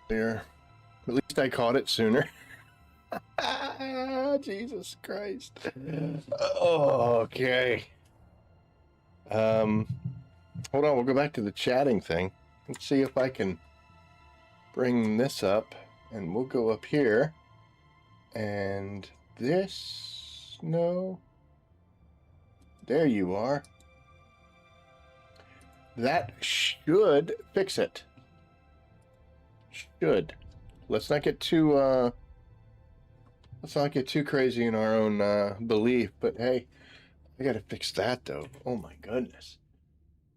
There. At least I caught it sooner. Jesus Christ. Oh, okay. Hold on, we'll go back to the chatting thing. Let's see if I can bring this up, and we'll go up here. And this, no. There you are. That should fix it. Should. Let's not get too crazy in our own belief, but hey, I gotta fix that though. Oh my goodness.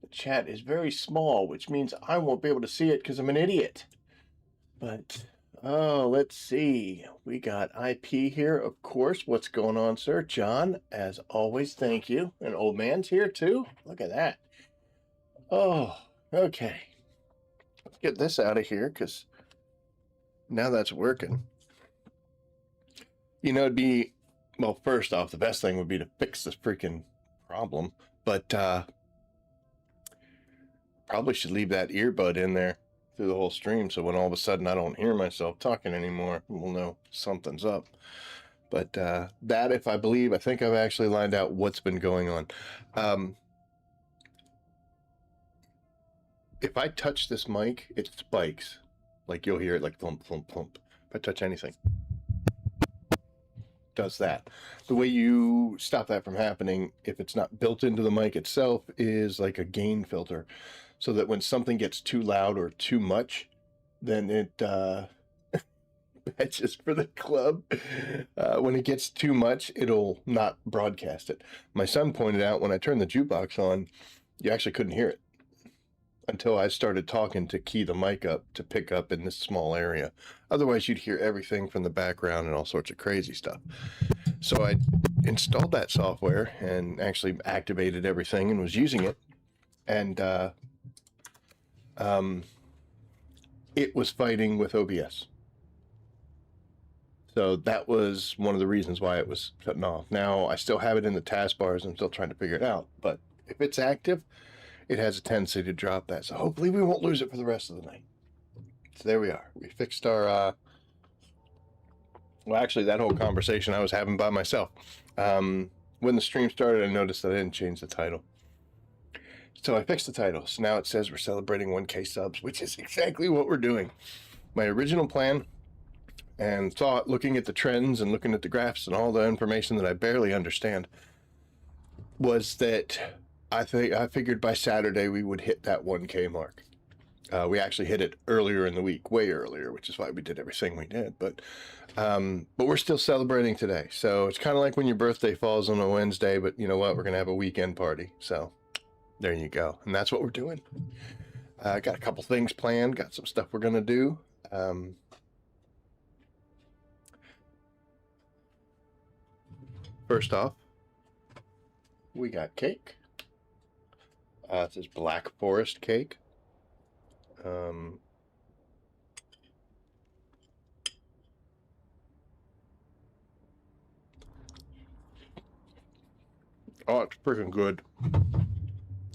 The chat is very small, which means I won't be able to see it because I'm an idiot. But, oh, let's see. We got IP here, of course. What's going on, sir? John, as always, thank you. And Old Man's here too. Look at that. Oh, okay. Let's get this out of here because now that's working. You know, it'd be, well, first off, the best thing would be to fix this freaking problem. But, probably should leave that earbud in there through the whole stream, so when all of a sudden I don't hear myself talking anymore, we'll know something's up. But that, if I think I've actually lined out what's been going on. If I touch this mic, it spikes. Like you'll hear it like thump, thump, thump. If I touch anything, it does that. The way you stop that from happening, if it's not built into the mic itself, is like a gain filter. So that when something gets too loud or too much, then it patches for the club. When it gets too much, it'll not broadcast it. My son pointed out when I turned the jukebox on, you actually couldn't hear it until I started talking to key the mic up to pick up in this small area. Otherwise, you'd hear everything from the background and all sorts of crazy stuff. So I installed that software and actually activated everything and was using it. And it was fighting with OBS. So that was one of the reasons why it was shutting off. Now, I still have it in the taskbars. I'm still trying to figure it out. But if it's active, it has a tendency to drop that. So hopefully we won't lose it for the rest of the night. So there we are. We fixed our... well, actually, that whole conversation I was having by myself. When the stream started, I noticed that I didn't change the title. So I fixed the title. So now it says we're celebrating 1K subs, which is exactly what we're doing. My original plan and thought, looking at the trends and looking at the graphs and all the information that I barely understand, was that I figured by Saturday we would hit that 1K mark. We actually hit it earlier in the week, way earlier, which is why we did everything we did. But we're still celebrating today. So it's kind of like when your birthday falls on a Wednesday, but you know what? We're going to have a weekend party. So there you go. And that's what we're doing. Got a couple things planned. Got some stuff we're going to do. First off, we got cake. It says Black Forest cake. Oh, it's freaking good.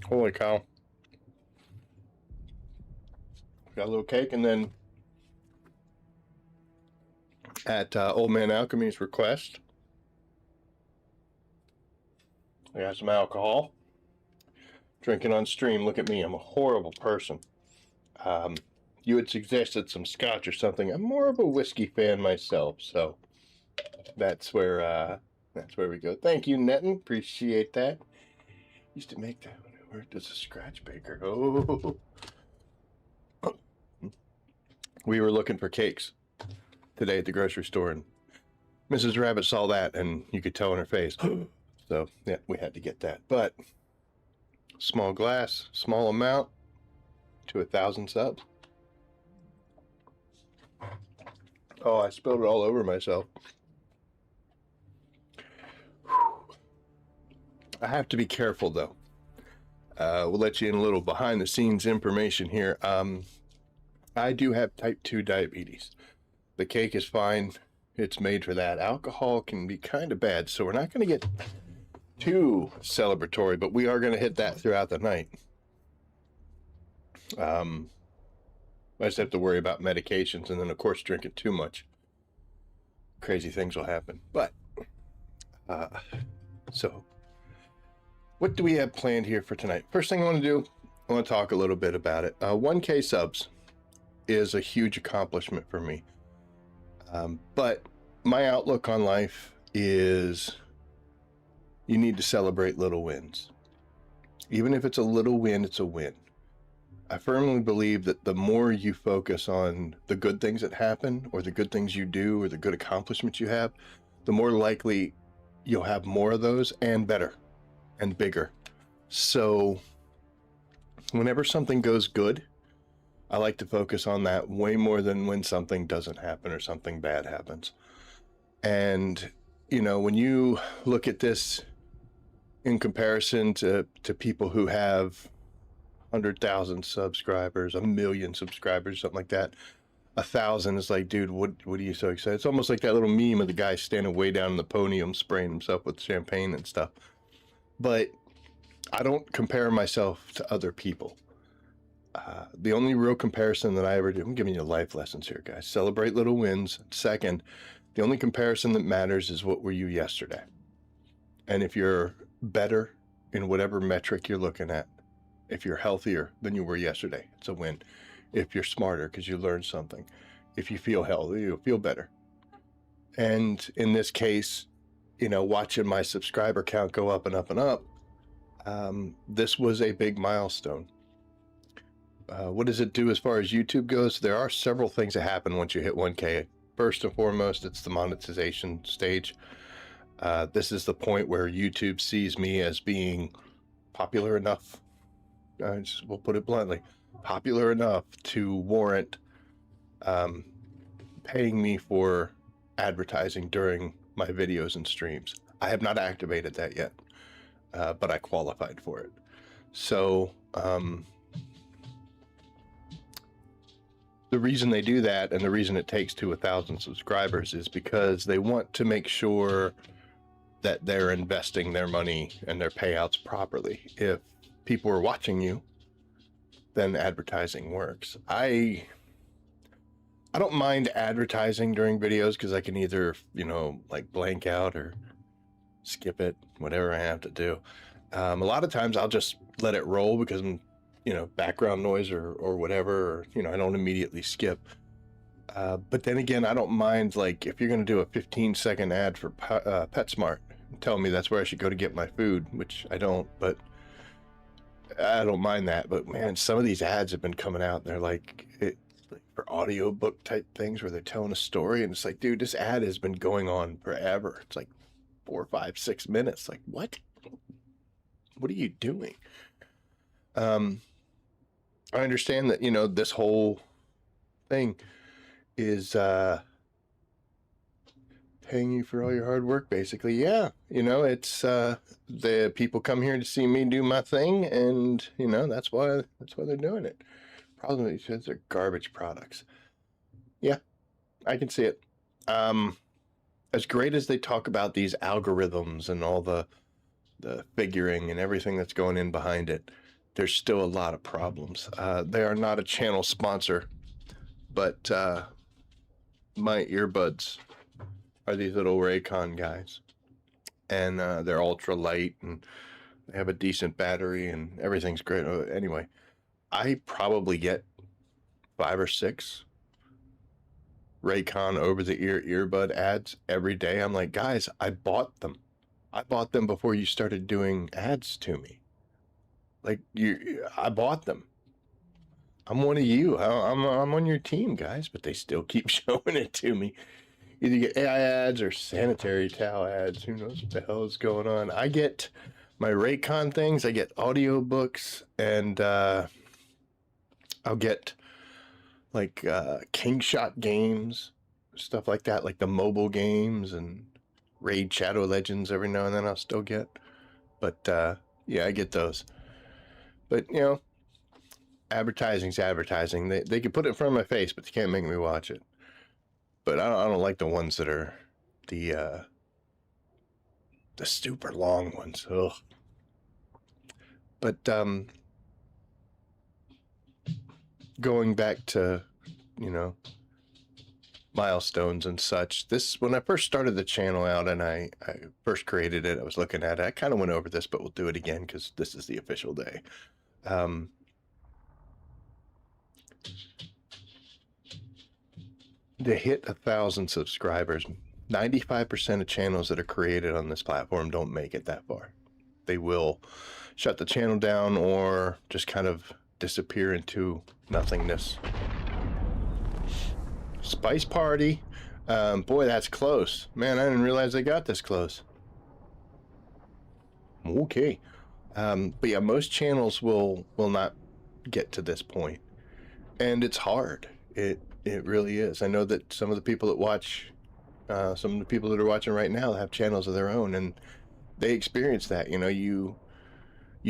Holy cow. Got a little cake, and then at Old Man Alchemy's request, I got some alcohol. Drinking on stream. Look at me. I'm a horrible person. You had suggested some scotch or something. I'm more of a whiskey fan myself, so that's where we go. Thank you, Netton. Appreciate that. Used to make that when I worked as a scratch baker. Oh. We were looking for cakes today at the grocery store, and Mrs. Rabbit saw that, and you could tell in her face. So, yeah, we had to get that. But small glass, small amount to 1,000 subs. Oh, I spilled it all over myself. I have to be careful, though. We'll let you in a little behind-the-scenes information here. I do have type 2 diabetes. The cake is fine. It's made for that. Alcohol can be kind of bad, so we're not going to get too celebratory, but we are going to hit that throughout the night. Well, I just have to worry about medications, and then of course drinking too much. Crazy things will happen. But so what do we have planned here for tonight? First thing I want to do, I want to talk a little bit about it. 1K subs is a huge accomplishment for me. But my outlook on life is you need to celebrate little wins. Even if it's a little win, it's a win. I firmly believe that the more you focus on the good things that happen, or the good things you do, or the good accomplishments you have, the more likely you'll have more of those, and better and bigger. So whenever something goes good, I like to focus on that way more than when something doesn't happen or something bad happens. And, you know, when you look at this in comparison to people who have 100,000 subscribers, 1,000,000 subscribers, something like that, 1,000 is like, dude, what are you so excited? It's almost like that little meme of the guy standing way down in the podium spraying himself with champagne and stuff. But I don't compare myself to other people. The only real comparison that I ever do, I'm giving you life lessons here, guys. Celebrate little wins. Second, the only comparison that matters is what were you yesterday. And if you're better in whatever metric you're looking at, if you're healthier than you were yesterday, it's a win. If you're smarter because you learned something, if you feel healthy, you'll feel better. And in this case, you know, watching my subscriber count go up and up and up, this was a big milestone. What does it do as far as YouTube goes? There are several things that happen once you hit 1K. First and foremost, it's the monetization stage. This is the point where YouTube sees me as being popular enough, we'll put it bluntly, popular enough to warrant paying me for advertising during my videos and streams. I have not activated that yet, but I qualified for it. So the reason they do that, and the reason it takes to 1,000 subscribers, is because they want to make sure that they're investing their money and their payouts properly. If people are watching you, then advertising works. I don't mind advertising during videos because I can either, you know, like blank out or skip it, whatever I have to do. A lot of times I'll just let it roll because I'm, you know, background noise or whatever, or, you know, I don't immediately skip. But then again, I don't mind, like, if you're going to do a 15-second ad for PetSmart, tell me that's where I should go to get my food, which I don't, but I don't mind that. But man, some of these ads have been coming out, and they're like for audiobook type things where they're telling a story, and it's like, dude, this ad has been going on forever. It's like 4, 5, 6 minutes. Like, what are you doing? I understand that, you know, this whole thing is paying you for all your hard work, basically. Yeah, you know, it's the people come here to see me do my thing, and, you know, that's why they're doing it. Problem is because they're garbage products. Yeah, I can see it. As great as they talk about these algorithms and all the figuring and everything that's going in behind it, there's still a lot of problems. They are not a channel sponsor, but my earbuds are these little Raycon guys, and they're ultra light, and they have a decent battery, and everything's great. Anyway, I probably get 5 or 6 Raycon over-the-ear earbud ads every day. I'm like, guys, I bought them. I bought them before you started doing ads to me. Like, I bought them. I'm one of you. I'm on your team, guys, but they still keep showing it to me. Either get AI ads or sanitary towel ads. Who knows what the hell is going on? I get my Raycon things. I get audiobooks, and I'll get like King Shot games, stuff like that, like the mobile games, and Raid Shadow Legends every now and then I'll still get. But yeah, I get those. But, you know, advertising's advertising. They can put it in front of my face, but they can't make me watch it. But I don't like the ones that are the super long ones. Ugh. But going back to you know, milestones and such. This, when I first started the channel out and I first created it, I was looking at it. I kind of went over this, but we'll do it again because this is the official day. To hit 1,000 subscribers, 95% of channels that are created on this platform don't make it that far. They will shut the channel down or just kind of disappear into nothingness. Spice Party. Boy, that's close. Man, I didn't realize they got this close. Okay. But yeah, most channels will not get to this point. And it's hard. It really is. I know that some of the people that watch, some of the people that are watching right now have channels of their own, and they experience that. You know, you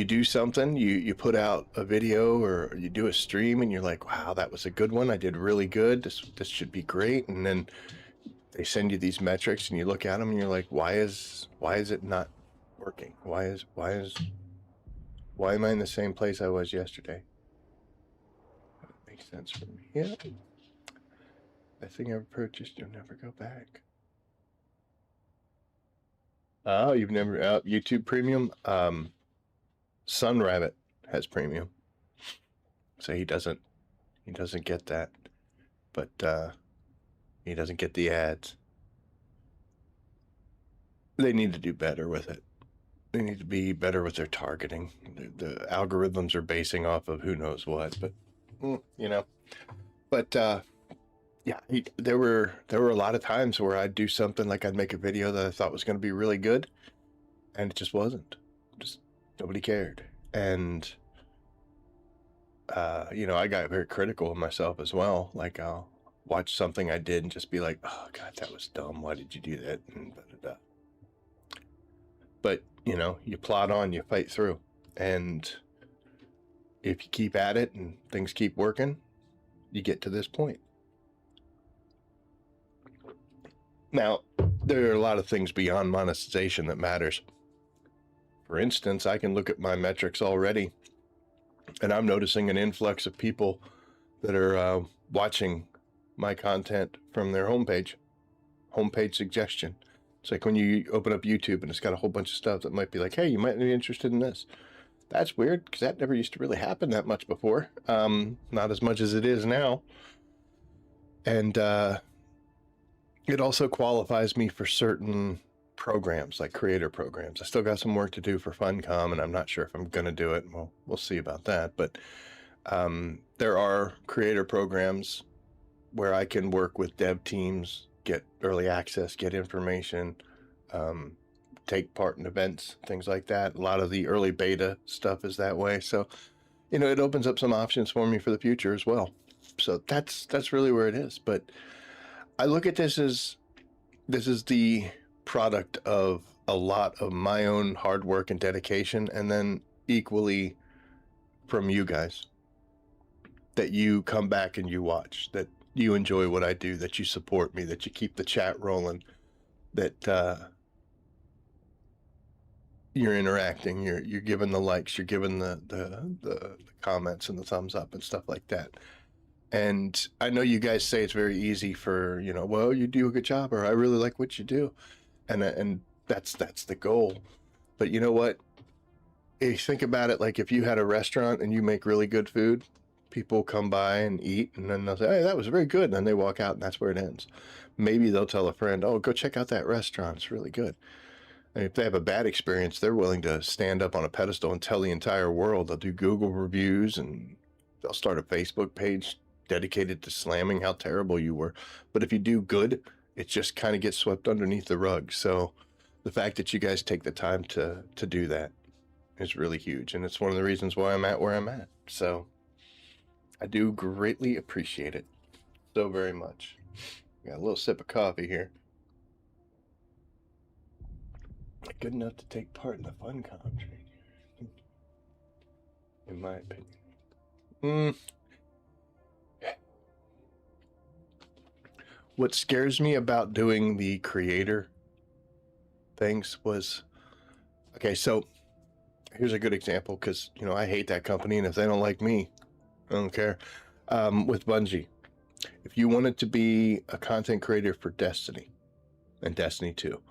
do something, you put out a video or you do a stream and you're like, wow, that was a good one. I did really good. This should be great. And then they send you these metrics and you look at them and you're like, why is it not working? Why am I in the same place I was yesterday? That makes sense for me. Yeah. That thing I ever purchased, you'll never go back. Oh, you've never YouTube Premium? Sun Rabbit has premium, so he doesn't get that, but he doesn't get the ads. They need to do better with it. They need to be better with their targeting. The algorithms are basing off of who knows what, but you know. But yeah, there were a lot of times where I'd do something like I'd make a video that I thought was going to be really good, and it just wasn't. Just nobody cared. And you know, I got very critical of myself as well. Like I'll watch something I did and just be like, oh God, that was dumb. Why did you do that? And da-da-da. But you know, you plod on, you fight through, and if you keep at it and things keep working, you get to this point. Now, there are a lot of things beyond monetization that matters. For instance, I can look at my metrics already, and I'm noticing an influx of people that are watching my content from their homepage suggestion. It's like when you open up YouTube and it's got a whole bunch of stuff that might be like, hey, you might be interested in this. That's weird because that never used to really happen that much before. Not as much as it is now. And it also qualifies me for certain programs, like creator programs. I still got some work to do for Funcom, and I'm not sure if I'm going to do it. We'll see about that. But there are creator programs where I can work with dev teams, get early access, get information, take part in events, things like that. A lot of the early beta stuff is that way. So, you know, it opens up some options for me for the future as well. So that's really where it is. But I look at this as the product of a lot of my own hard work and dedication, and then equally from you guys, that you come back and you watch, that you enjoy what I do, that you support me, that you keep the chat rolling, that you're interacting, you're giving the likes, you're giving the comments and the thumbs up and stuff like that. And I know you guys say it's very easy for, you know, well, you do a good job, or I really like what you do. And that's the goal. But you know what? If you think about it, like if you had a restaurant and you make really good food, people come by and eat, and then they'll say, hey, that was very good. And then they walk out and that's where it ends. Maybe they'll tell a friend, oh, go check out that restaurant. It's really good. And if they have a bad experience, they're willing to stand up on a pedestal and tell the entire world. They'll do Google reviews and they'll start a Facebook page dedicated to slamming how terrible you were. But if you do good, it just kind of gets swept underneath the rug. So the fact that you guys take the time to do that is really huge. And it's one of the reasons why I'm at where I'm at. So I do greatly appreciate it so very much. Got a little sip of coffee here. Good enough to take part in the Funcom training, in my opinion. What scares me about doing the creator things was, okay, so here's a good example, because, you know, I hate that company, and if they don't like me, I don't care. With Bungie, If you wanted to be a content creator for Destiny and Destiny 2,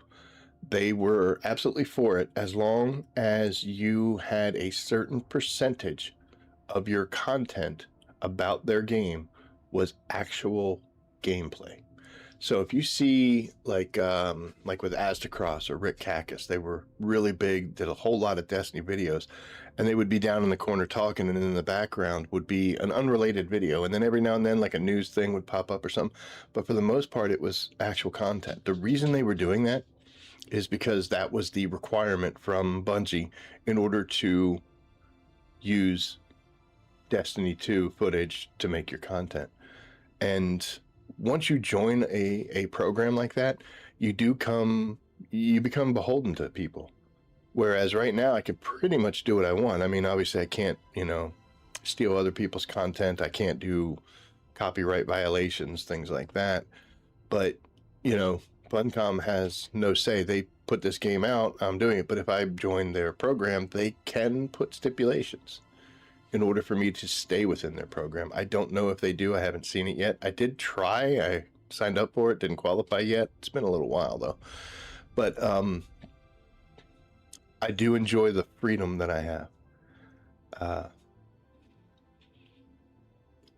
they were absolutely for it as long as you had a certain percentage of your content about their game was actual gameplay. So if you see like with Aztecross or Rick Cactus, they were really big, did a whole lot of Destiny videos, and they would be down in the corner talking, and in the background would be an unrelated video, and then every now and then like a news thing would pop up or something. But for the most part, it was actual content. The reason they were doing that is because that was the requirement from Bungie in order to use Destiny 2 footage to make your content. And once you join a program like that, you become beholden to people. Whereas right now I can pretty much do what I want. I mean, obviously I can't, steal other people's content. I can't do copyright violations, things like that. But, Funcom has no say. They put this game out, I'm doing it. But if I join their program, they can put stipulations in order for me to stay within their program. I don't know if they do. I haven't seen it yet. I did try. I signed up for it, didn't qualify yet. It's been a little while though. But I do enjoy the freedom that I have.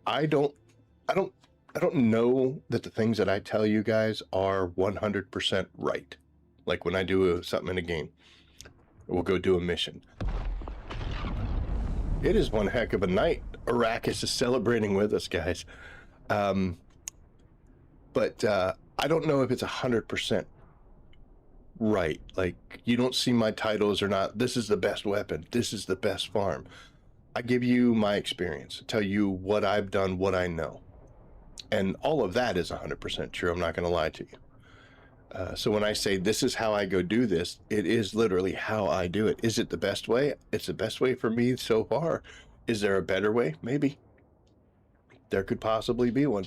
I don't know that the things that I tell you guys are 100% right. Like when I do something in a game, we'll go do a mission. It is one heck of a night. Arrakis is celebrating with us, guys. But I don't know if it's 100% right. Like, you don't see my titles or not. This is the best weapon. This is the best farm. I give you my experience, tell you what I've done, what I know. And all of that is 100% true. I'm not going to lie to you. So when I say this is how I go do this, it is literally how I do it. Is it the best way? It's the best way for me so far. Is there a better way? Maybe. There could possibly be one.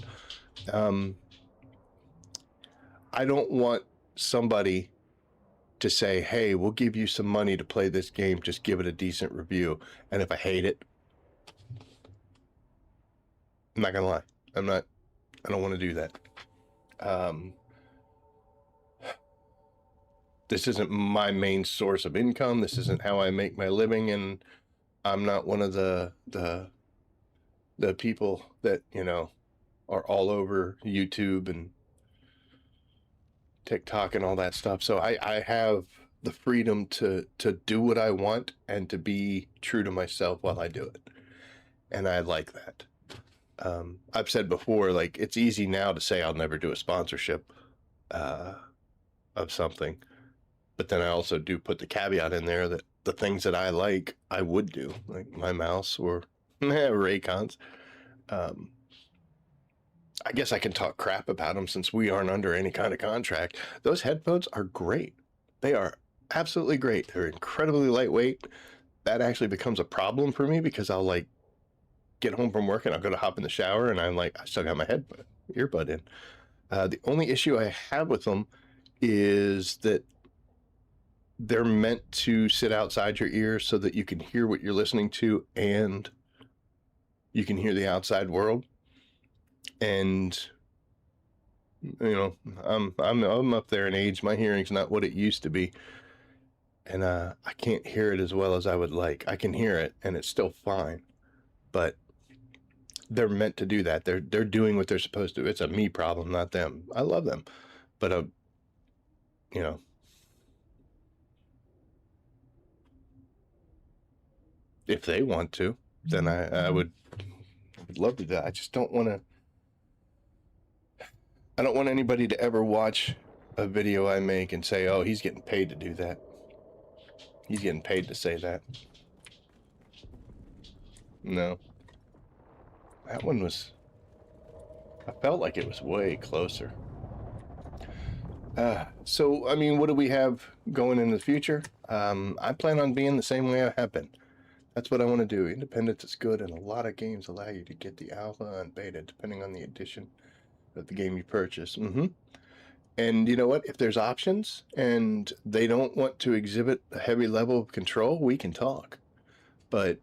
I don't want somebody to say, hey, we'll give you some money to play this game. Just give it a decent review. And if I hate it, I'm not going to lie. I don't want to do that. This isn't my main source of income. This isn't how I make my living, and I'm not one of the people that, are all over YouTube and TikTok and all that stuff. So I have the freedom to do what I want and to be true to myself while I do it. And I like that. I've said before, like, it's easy now to say I'll never do a sponsorship of something. But then I also do put the caveat in there that the things that I like, I would do, like my mouse or Raycons. I guess I can talk crap about them since we aren't under any kind of contract. Those headphones are great. They are absolutely great. They're incredibly lightweight. That actually becomes a problem for me because I'll like get home from work and I'll go to hop in the shower and I'm like, I still got my earbud in. The only issue I have with them is that they're meant to sit outside your ears so that you can hear what you're listening to and you can hear the outside world. And I'm up there in age. My hearing's not what it used to be, and I can't hear it as well as I would like. I can hear it, and it's still fine, but they're meant to do that. They're doing what they're supposed to. It's a me problem, not them. I love them, but if they want to, then I would love to do that. I just don't want to. I don't want anybody to ever watch a video I make and say, oh, he's getting paid to do that. He's getting paid to say that. No. That one was... I felt like it was way closer. So, I mean, what do we have going in the future? I plan on being the same way I have been. That's what I want to do. Independence is good, and a lot of games allow you to get the alpha and beta, depending on the edition of the game you purchase. And you know what? If there's options and they don't want to exhibit a heavy level of control, we can talk. But,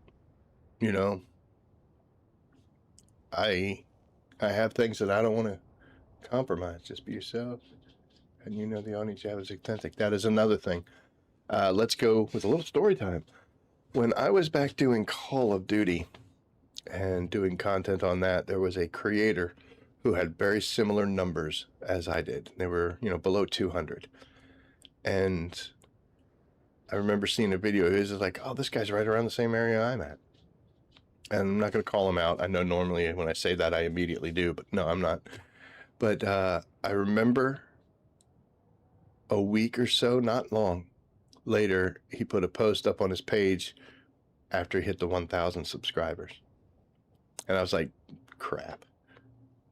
I I have things that I don't want to compromise. Just be yourself, and you know the audience you have is authentic. That is another thing. Let's go with a little story time. When I was back doing Call of Duty and doing content on that, there was a creator who had very similar numbers as I did. They were, below 200. And I remember seeing a video of his, like, oh, this guy's right around the same area I'm at. And I'm not going to call him out. I know normally when I say that, I immediately do, but no, I'm not. But I remember a week or so, not long later, he put a post up on his page after he hit the 1,000 subscribers. And I was like, crap.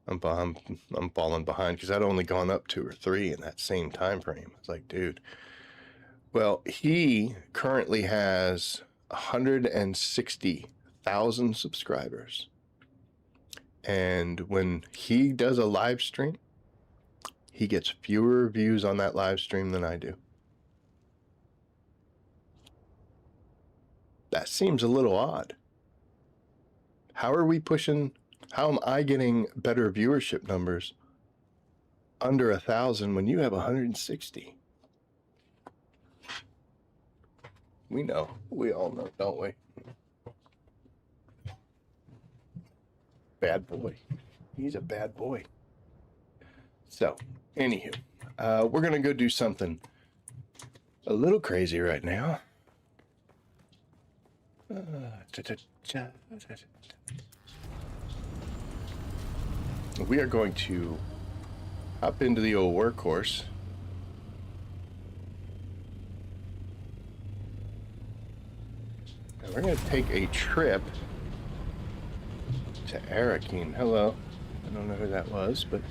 I'm falling behind because I'd only gone up 2 or 3 in that same time frame. I was like, dude. Well, he currently has 160,000 subscribers. And when he does a live stream, he gets fewer views on that live stream than I do. That seems a little odd. How am I getting better viewership numbers under 1,000 when you have 160? We know. We all know, don't we? Bad boy. He's a bad boy. So, anywho, we're going to go do something a little crazy right now. We are going to hop into the old workhorse. And we're going to take a trip to Arakeen. Hello. I don't know who that was, but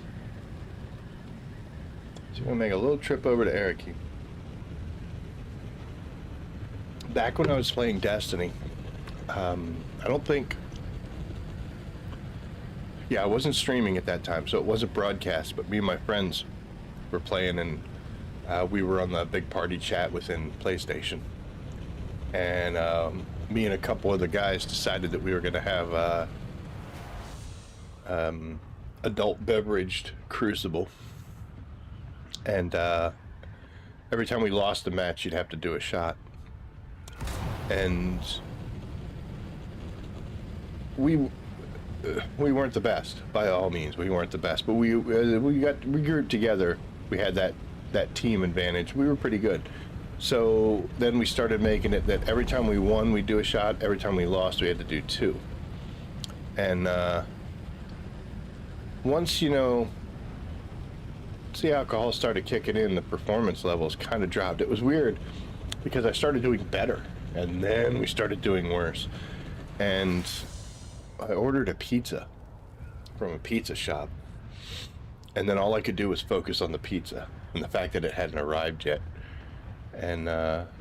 so we're going to make a little trip over to Arakeen. Back when I was playing Destiny, I wasn't streaming at that time, so it wasn't broadcast, but me and my friends were playing, and we were on the big party chat within PlayStation. And me and a couple of the guys decided that we were going to have adult beveraged Crucible. And every time we lost a match, you'd have to do a shot. And we weren't the best, by all means. We weren't the best, but we grouped together. We had that team advantage. We were pretty good. So then we started making it that every time we won, we'd do a shot. Every time we lost, we had to do 2. And once the alcohol started kicking in, the performance levels kind of dropped. It was weird because I started doing better, and then we started doing worse. And I ordered a pizza from a pizza shop, and then all I could do was focus on the pizza and the fact that it hadn't arrived yet. And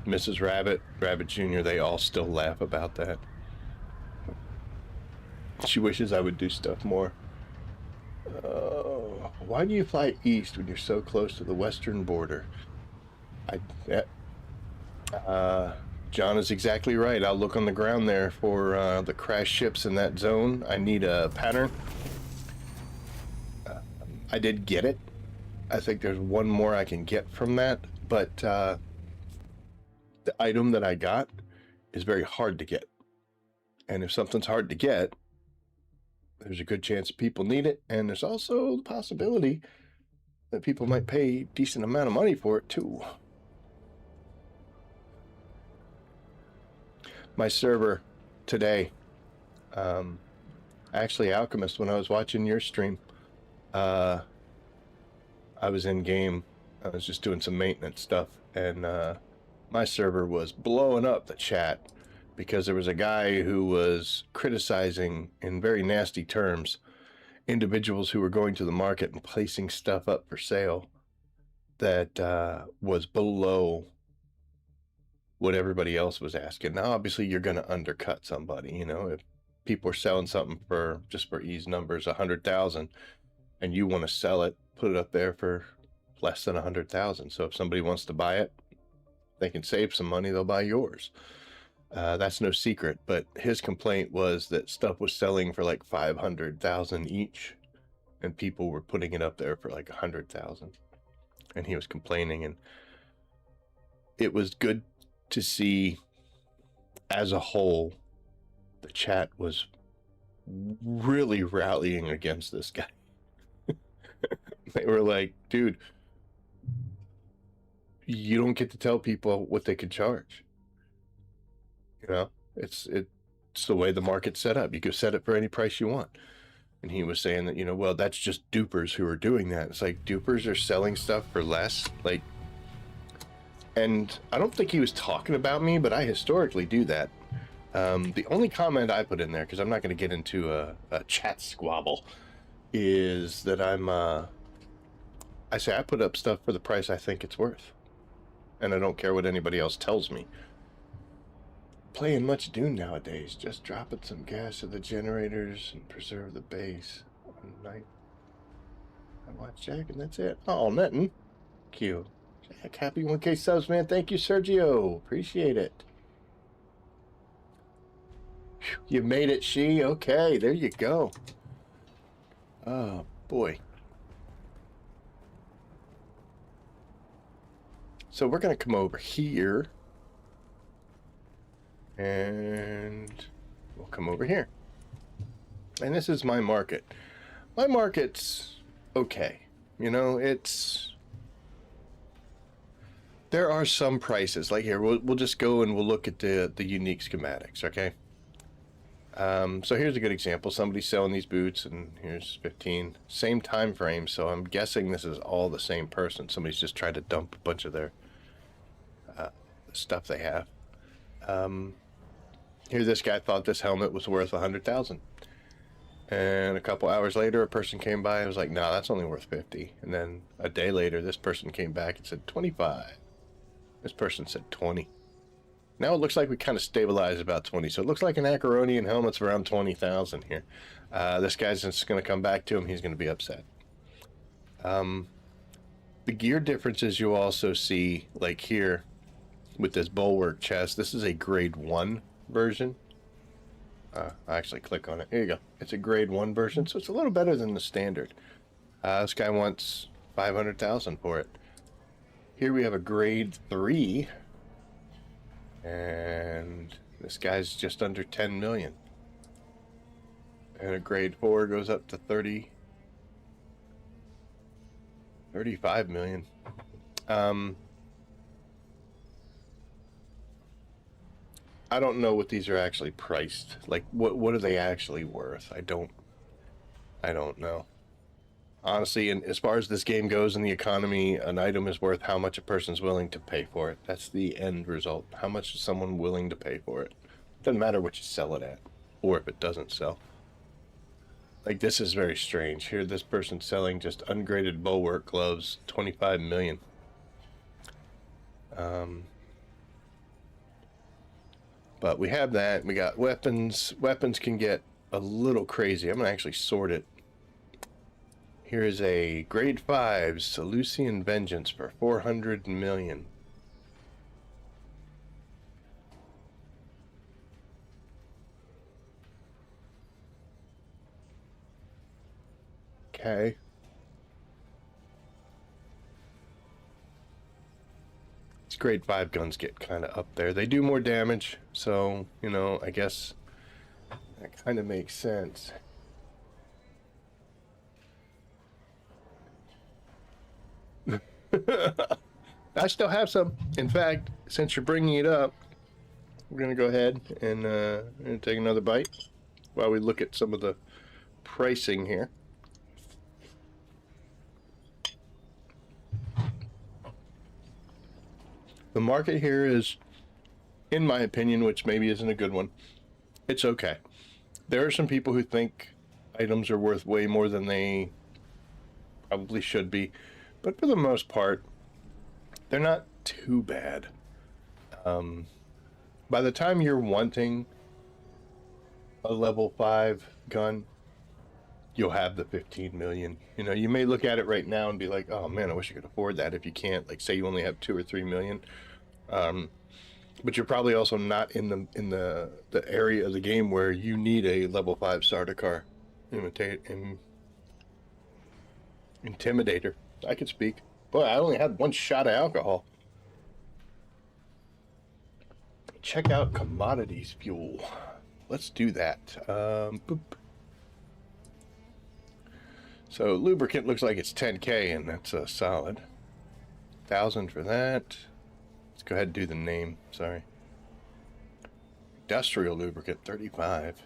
Mrs. Rabbit Jr., they all still laugh about that. She wishes I would do stuff more. Why do you fly east when you're so close to the western border? John is exactly right. I'll look on the ground there for the crashed ships in that zone. I need a pattern. I did get it. I think there's one more I can get from that, but the item that I got is very hard to get. And if something's hard to get, there's a good chance people need it, and there's also the possibility that people might pay a decent amount of money for it too. My server today, actually Alchemist, when I was watching your stream, I was in game. I was just doing some maintenance stuff, and my server was blowing up the chat because there was a guy who was criticizing in very nasty terms individuals who were going to the market and placing stuff up for sale that was below what everybody else was asking. Now, obviously, you're going to undercut somebody. If people are selling something for, just for ease numbers, 100,000, and you want to sell it, put it up there for less than 100,000. So if somebody wants to buy it, they can save some money, they'll buy yours. That's no secret, but his complaint was that stuff was selling for like 500,000 each, and people were putting it up there for like 100,000, and he was complaining. And it was good to see, as a whole, the chat was really rallying against this guy. They were like, dude, you don't get to tell people what they can charge. You know, it's the way the market's set up. You can set it for any price you want. And he was saying that, you know, well, that's just dupers who are doing that. It's like, dupers are selling stuff for less. Like, and I don't think he was talking about me, but I historically do that. The only comment I put in there, because I'm not going to get into a chat squabble, is that I say I put up stuff for the price I think it's worth. And I don't care what anybody else tells me. Playing much Dune nowadays, just dropping some gas to the generators and preserve the base. One night I watch Jack and that's it. Oh, nothing. Cute. Jack, happy 1K subs, man. Thank you, Sergio. Appreciate it. Whew, you made it, she. Okay, there you go. Oh, boy. So we're going to come over here. And we'll come over here. And this is my market. My market's okay. You know, there are some prices. Like here, we'll just go and we'll look at the unique schematics, okay? So here's a good example. Somebody's selling these boots, and here's 15. Same time frame, so I'm guessing this is all the same person. Somebody's just tried to dump a bunch of their stuff they have. Here, this guy thought this helmet was worth 100,000, and a couple hours later, a person came by and was like, "No, that's only worth 50." And then a day later, this person came back and said 25. This person said 20. Now it looks like we kind of stabilized about 20, so it looks like an Acheronian helmet's around 20,000 here. This guy's just going to come back to him. He's going to be upset. The gear differences you also see, like here with this bulwark chest. This is a grade 1 version. I actually click on it. Here you go. It's a grade 1 version, so it's a little better than the standard. This guy wants 500,000 for it. Here we have a grade 3, and this guy's just under 10 million. And a grade 4 goes up to 35 million. I don't know what these are actually priced. Like, what are they actually worth? I don't know. Honestly, and as far as this game goes in the economy, an item is worth how much a person's willing to pay for it. That's the end result. How much is someone willing to pay for it? Doesn't matter what you sell it at, or if it doesn't sell. Like, this is very strange. Here, this person's selling just ungraded bulwark gloves, 25 million. But we have that. We got weapons. Weapons can get a little crazy. I'm gonna actually sort it. Here is a grade 5 Seleucian Vengeance for 400 million. Okay. These grade 5 guns get kind of up there. They do more damage, so, you know, I guess that kind of makes sense. I still have some. In fact, since you're bringing it up, we're going to go ahead and take another bite while we look at some of the pricing here. The market here is, in my opinion, which maybe isn't a good one, it's okay. There are some people who think items are worth way more than they probably should be, but for the most part, they're not too bad. By the time you're wanting a level 5 gun, you'll have the 15 million. You know, you may look at it right now and be like, oh man, I wish I could afford that. If you can't, like, say you only have 2 or 3 million, but you're probably also not in the area of the game where you need a level 5 starter car. Intimidator. I could speak. Boy, I only had one shot of alcohol. Check out commodities fuel. Let's do that. Boop. So lubricant looks like it's 10K, and that's a solid. 1,000 for that. Let's go ahead and do the name. Sorry. Industrial lubricant, 35.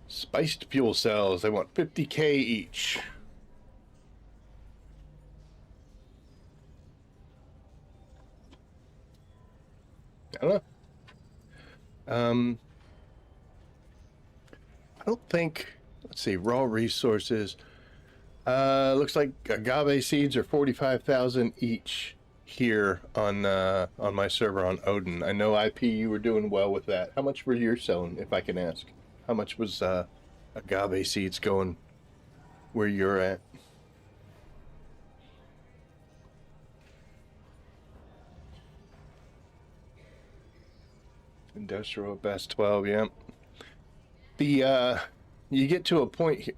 Spiced fuel cells, they want 50K each. I don't know. I don't think, let's see, raw resources. Looks like agave seeds are 45,000 each here on my server on Odin. I know IP, you were doing well with that. How much were you selling, if I can ask? How much was agave seeds going where you're at? Industrial best 12, yeah. The you get to a point here.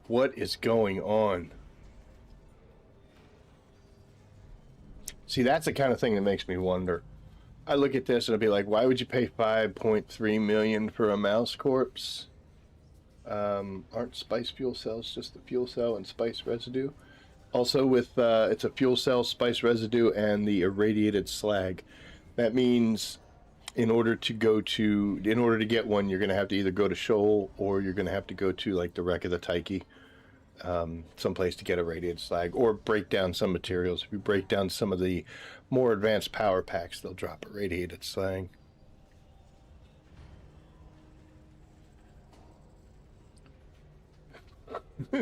What is going on? See, that's the kind of thing that makes me wonder. I look at this and I'd be like, why would you pay 5.3 million for a mouse corpse? Aren't spice fuel cells just the fuel cell and spice residue? Also with, it's a fuel cell, spice residue, and the irradiated slag. That means in order to get one, you're going to have to either go to Shoal or you're going to have to go to like the wreck of the Taiki, someplace to get irradiated slag, or break down some materials. If you break down some of the more advanced power packs, they'll drop irradiated slag.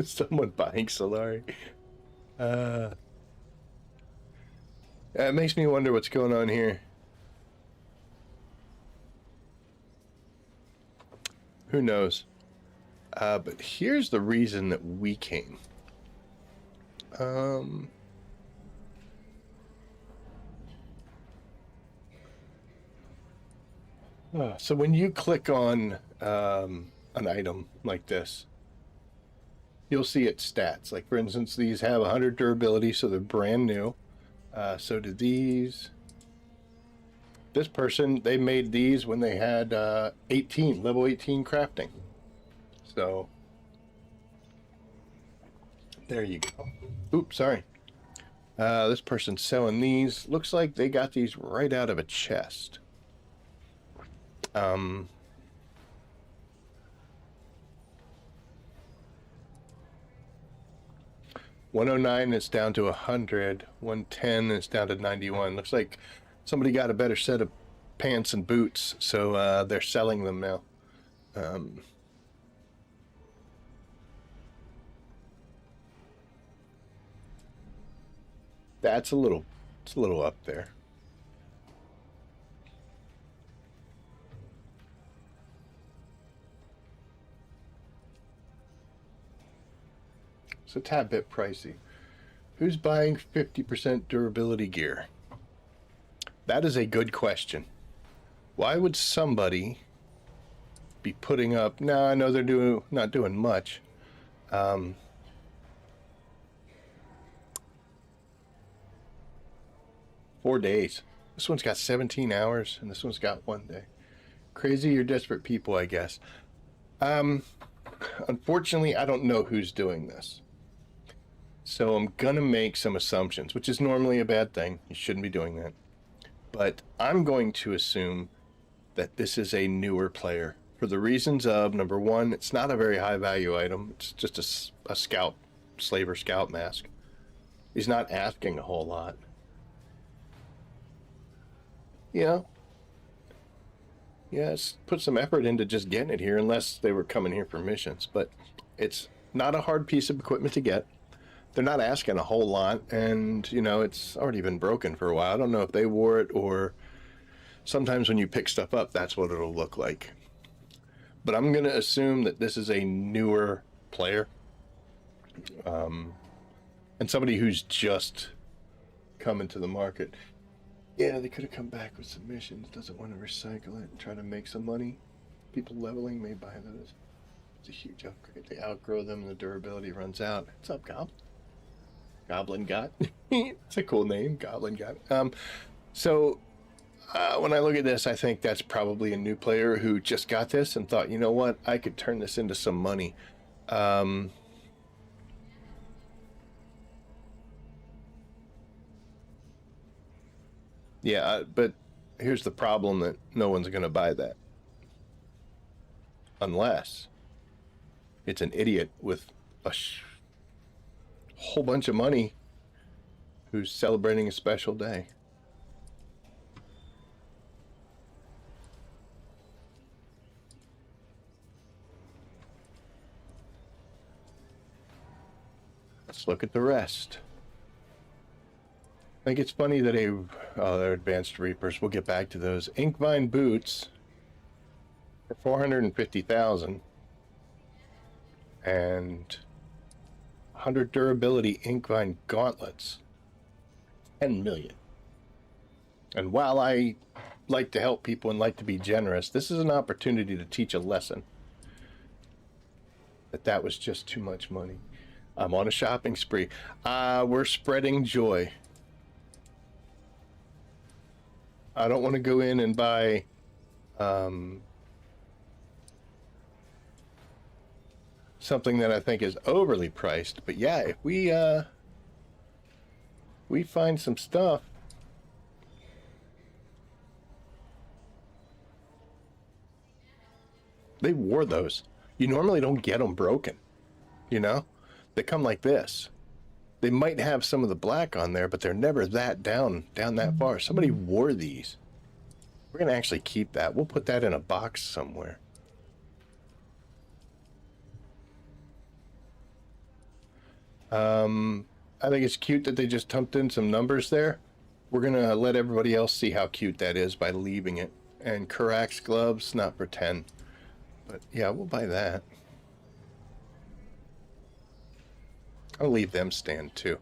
Someone buying Solari. It makes me wonder what's going on here. Who knows? But here's the reason that we came. So when you click on an item like this, you'll see its stats. Like, for instance, these have 100 durability, so they're brand new. So do these. This person, they made these when they had level 18 crafting. So, there you go. Oops, sorry. This person's selling these. Looks like they got these right out of a chest. 109 is down to 100. 110 is down to 91. Looks like somebody got a better set of pants and boots, so they're selling them now. It's a little up there. It's a tad bit pricey. Who's buying 50% durability gear? That is a good question. Why would somebody be putting up... No, I know they're not doing much. 4 days. This one's got 17 hours, and this one's got 1 day. Crazy or desperate people, I guess. Unfortunately, I don't know who's doing this. So I'm gonna make some assumptions, which is normally a bad thing. You shouldn't be doing that. But I'm going to assume that this is a newer player for the reasons of, number one, it's not a very high value item. It's just a scout, slaver scout mask. He's not asking a whole lot. Yeah. Yes, put some effort into just getting it here, unless they were coming here for missions. But it's not a hard piece of equipment to get. They're not asking a whole lot, and, you know, it's already been broken for a while. I don't know if they wore it, or sometimes when you pick stuff up, that's what it'll look like. But I'm going to assume that this is a newer player. And somebody who's just coming to the market. Yeah, they could have come back with submissions. Doesn't want to recycle it and try to make some money. People leveling may buy those. It's a huge upgrade. They outgrow them and the durability runs out. What's up, Goblin? Goblin Got. It's a cool name, Goblin Got. So when I look at this, I think that's probably a new player who just got this and thought, you know what, I could turn this into some money. Yeah, but here's the problem, that no one's going to buy that. Unless it's an idiot with a whole bunch of money who's celebrating a special day. Let's look at the rest. I think it's funny that they're advanced reapers. We'll get back to those. Inkvine boots for 450,000 and 100 durability Inkvine gauntlets, 10 million. And while I like to help people and like to be generous, this is an opportunity to teach a lesson. That was just too much money. I'm on a shopping spree. We're spreading joy. I don't want to go in and buy something that I think is overly priced. But yeah, if we find some stuff, they wore those. You normally don't get them broken, you know? They come like this. They might have some of the black on there, but they're never that down that far. Somebody wore these. We're going to actually keep that. We'll put that in a box somewhere. I think it's cute that they just dumped in some numbers there. We're going to let everybody else see how cute that is by leaving it. And Karax gloves, not for 10. But yeah, we'll buy that. I'll leave them stand too.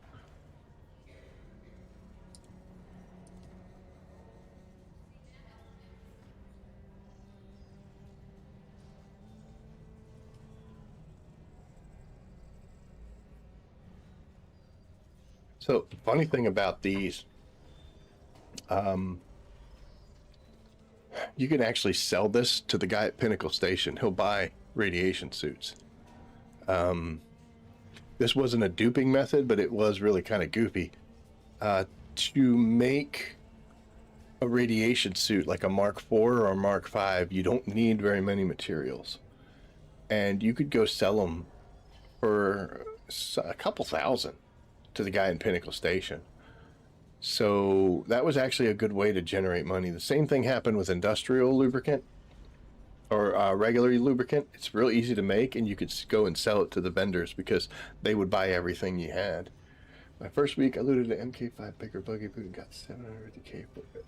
So, funny thing about these, you can actually sell this to the guy at Pinnacle Station. He'll buy radiation suits. This wasn't a duping method, but it was really kind of goofy. To make a radiation suit like a Mark IV or a Mark V, you don't need very many materials. And you could go sell them for a couple thousand to the guy in Pinnacle Station. So that was actually a good way to generate money. The same thing happened with industrial lubricant or regular lubricant. It's real easy to make, and you could go and sell it to the vendors because they would buy everything you had. My first week, I looted an MK5 Baker Buggy boot and got 750K for it.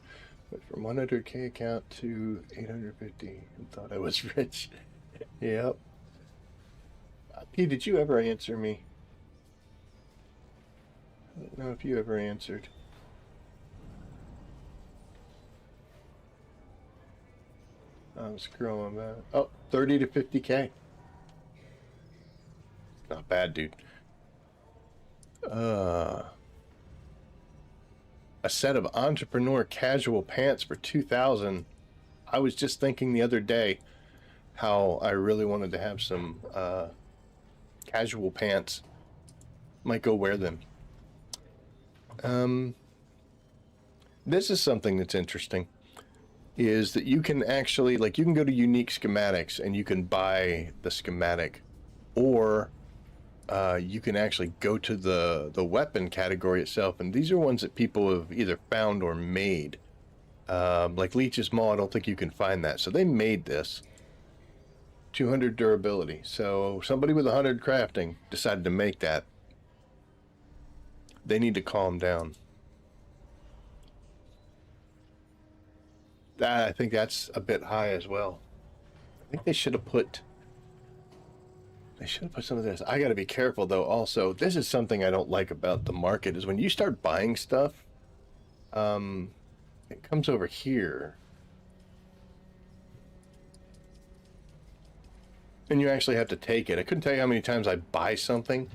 Went from 100K account to 850 and thought I was rich. Yep. P, did you ever answer me? I don't know if you ever answered. I'm scrolling back. Oh, 30 to 50K. Not bad, dude. A set of entrepreneur casual pants for 2,000. I was just thinking the other day how I really wanted to have some casual pants. Might go wear them. This is something that's interesting. Is that you can actually, like, you can go to unique schematics and you can buy the schematic, or you can actually go to the weapon category itself, and these are ones that people have either found or made. Like Leech's Maul, I don't think you can find that. So they made this. 200 durability. So somebody with 100 crafting decided to make that. They need to calm down. I think that's a bit high as well. I think they should have put some of this. I got to be careful though. Also, this is something I don't like about the market, is when you start buying stuff It comes over here. And you actually have to take it. I couldn't tell you how many times I buy something,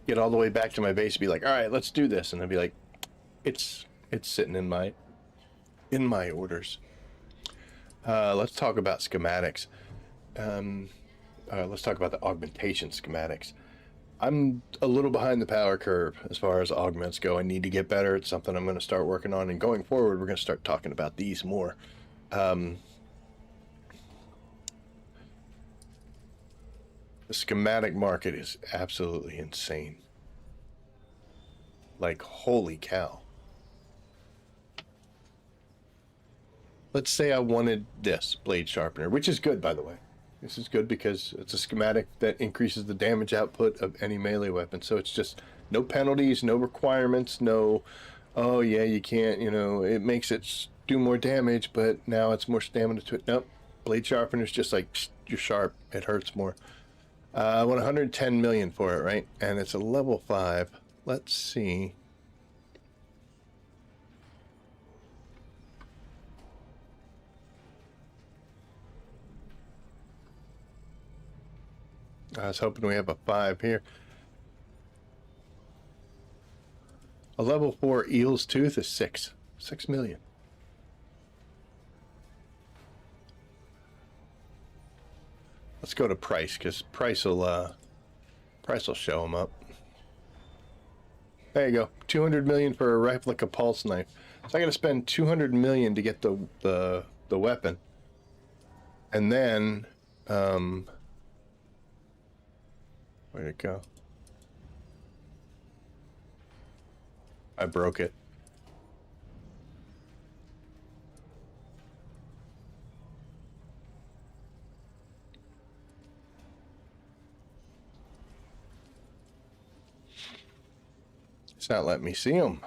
get all the way back to my base, and be like, all right, let's do this. And I'd be like, it's sitting in my orders. Let's talk about schematics. Let's talk about the augmentation schematics. I'm a little behind the power curve as far as augments go. I need to get better. It's something I'm going to start working on. And going forward, we're going to start talking about these more. The schematic market is absolutely insane. Like, holy cow. Let's say I wanted this blade sharpener, which is good, by the way. This is good because it's a schematic that increases the damage output of any melee weapon. So it's just no penalties, no requirements, no, oh yeah, you can't, you know, it makes it do more damage, but now it's more stamina to it. Nope. Blade sharpener is just like, you're sharp. It hurts more. I want 110 million for it, right? And it's a level 5. Let's see. I was hoping we have a 5 here. A level 4 eel's tooth is 6 million. Let's go to price, because price will show them up. There you go, 200 million for a replica pulse knife. So I got to spend 200 million to get the weapon, and then where'd it go? I broke it. It's not letting me see them.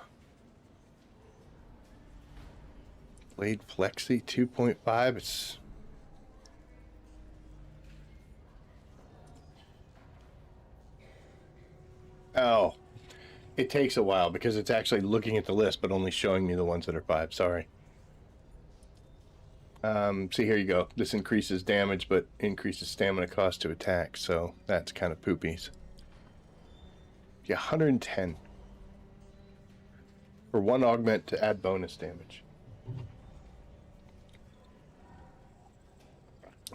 Blade Flexi 2.5. It's oh, it takes a while because it's actually looking at the list, but only showing me the ones that are 5. Sorry. See, here you go. This increases damage, but increases stamina cost to attack. So that's kind of poopies. Yeah, 110 for 1 augment to add bonus damage.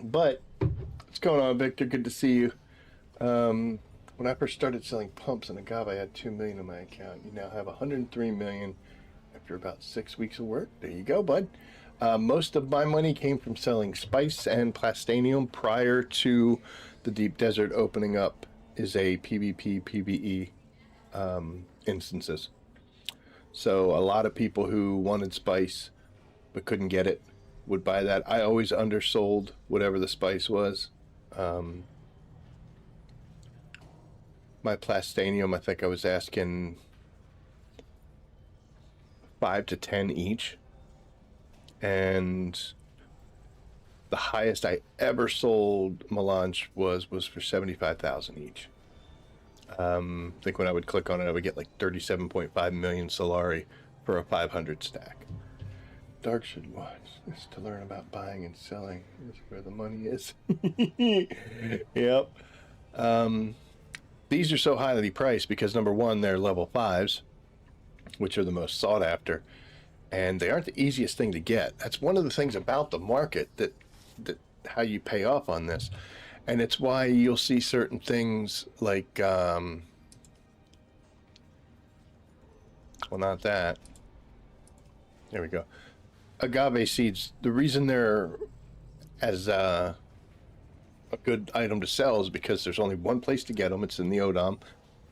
But what's going on, Victor? Good to see you. When I first started selling pumps in Agave, I had 2 million in my account. You now have 103 million after about 6 weeks of work. There you go, bud. Most of my money came from selling spice and plastanium prior to the deep desert opening up is a PvP, PvE instances. So a lot of people who wanted spice but couldn't get it would buy that. I always undersold whatever the spice was. My plastanium, I think I was asking 5 to 10 each. And the highest I ever sold melange was for 75,000 each. I think when I would click on it, I would get like 37.5 million Solari for a 500 stack. Dark should watch this to learn about buying and selling. That's where the money is. Yep. These are so highly priced because, number one, they're level 5s, which are the most sought after, and they aren't the easiest thing to get. That's one of the things about the market that how you pay off on this. And it's why you'll see certain things like, well, not that. There we go. Agave seeds, the reason they're as a good item to sell is because there's only one place to get them. It's in the Odom.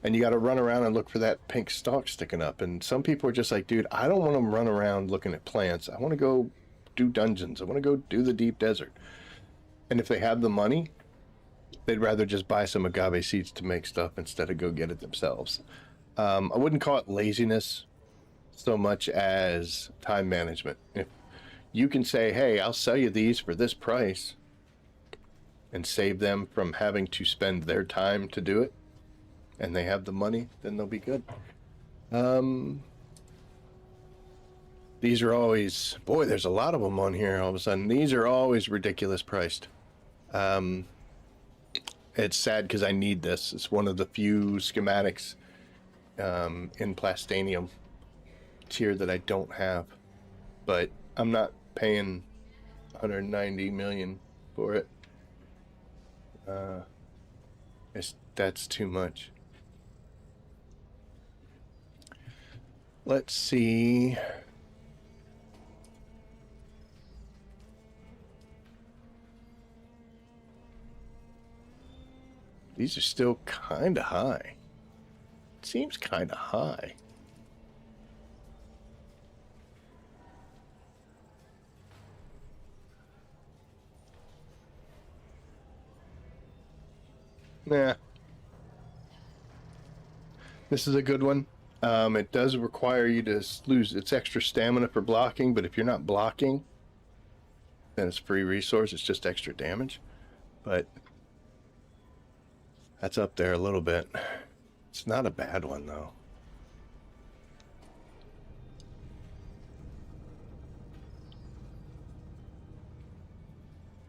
And you got to run around and look for that pink stalk sticking up. And some people are just like, dude, I don't want to run around looking at plants. I want to go do dungeons. I want to go do the deep desert. And if they have the money, they'd rather just buy some agave seeds to make stuff instead of go get it themselves. I wouldn't call it laziness so much as time management. If you can say, hey, I'll sell you these for this price and save them from having to spend their time to do it, and they have the money, then they'll be good. These are always, boy, there's a lot of them on here all of a sudden. These are always ridiculous priced. It's sad because I need this. It's one of the few schematics in Plastanium tier that I don't have. But I'm not paying 190 million for it. That's too much. Let's see. These are still kind of high. It seems kind of high. Nah. This is a good one. It does require you to lose its extra stamina for blocking, but if you're not blocking, then it's free resource. It's just extra damage. But that's up there a little bit. It's not a bad one, though.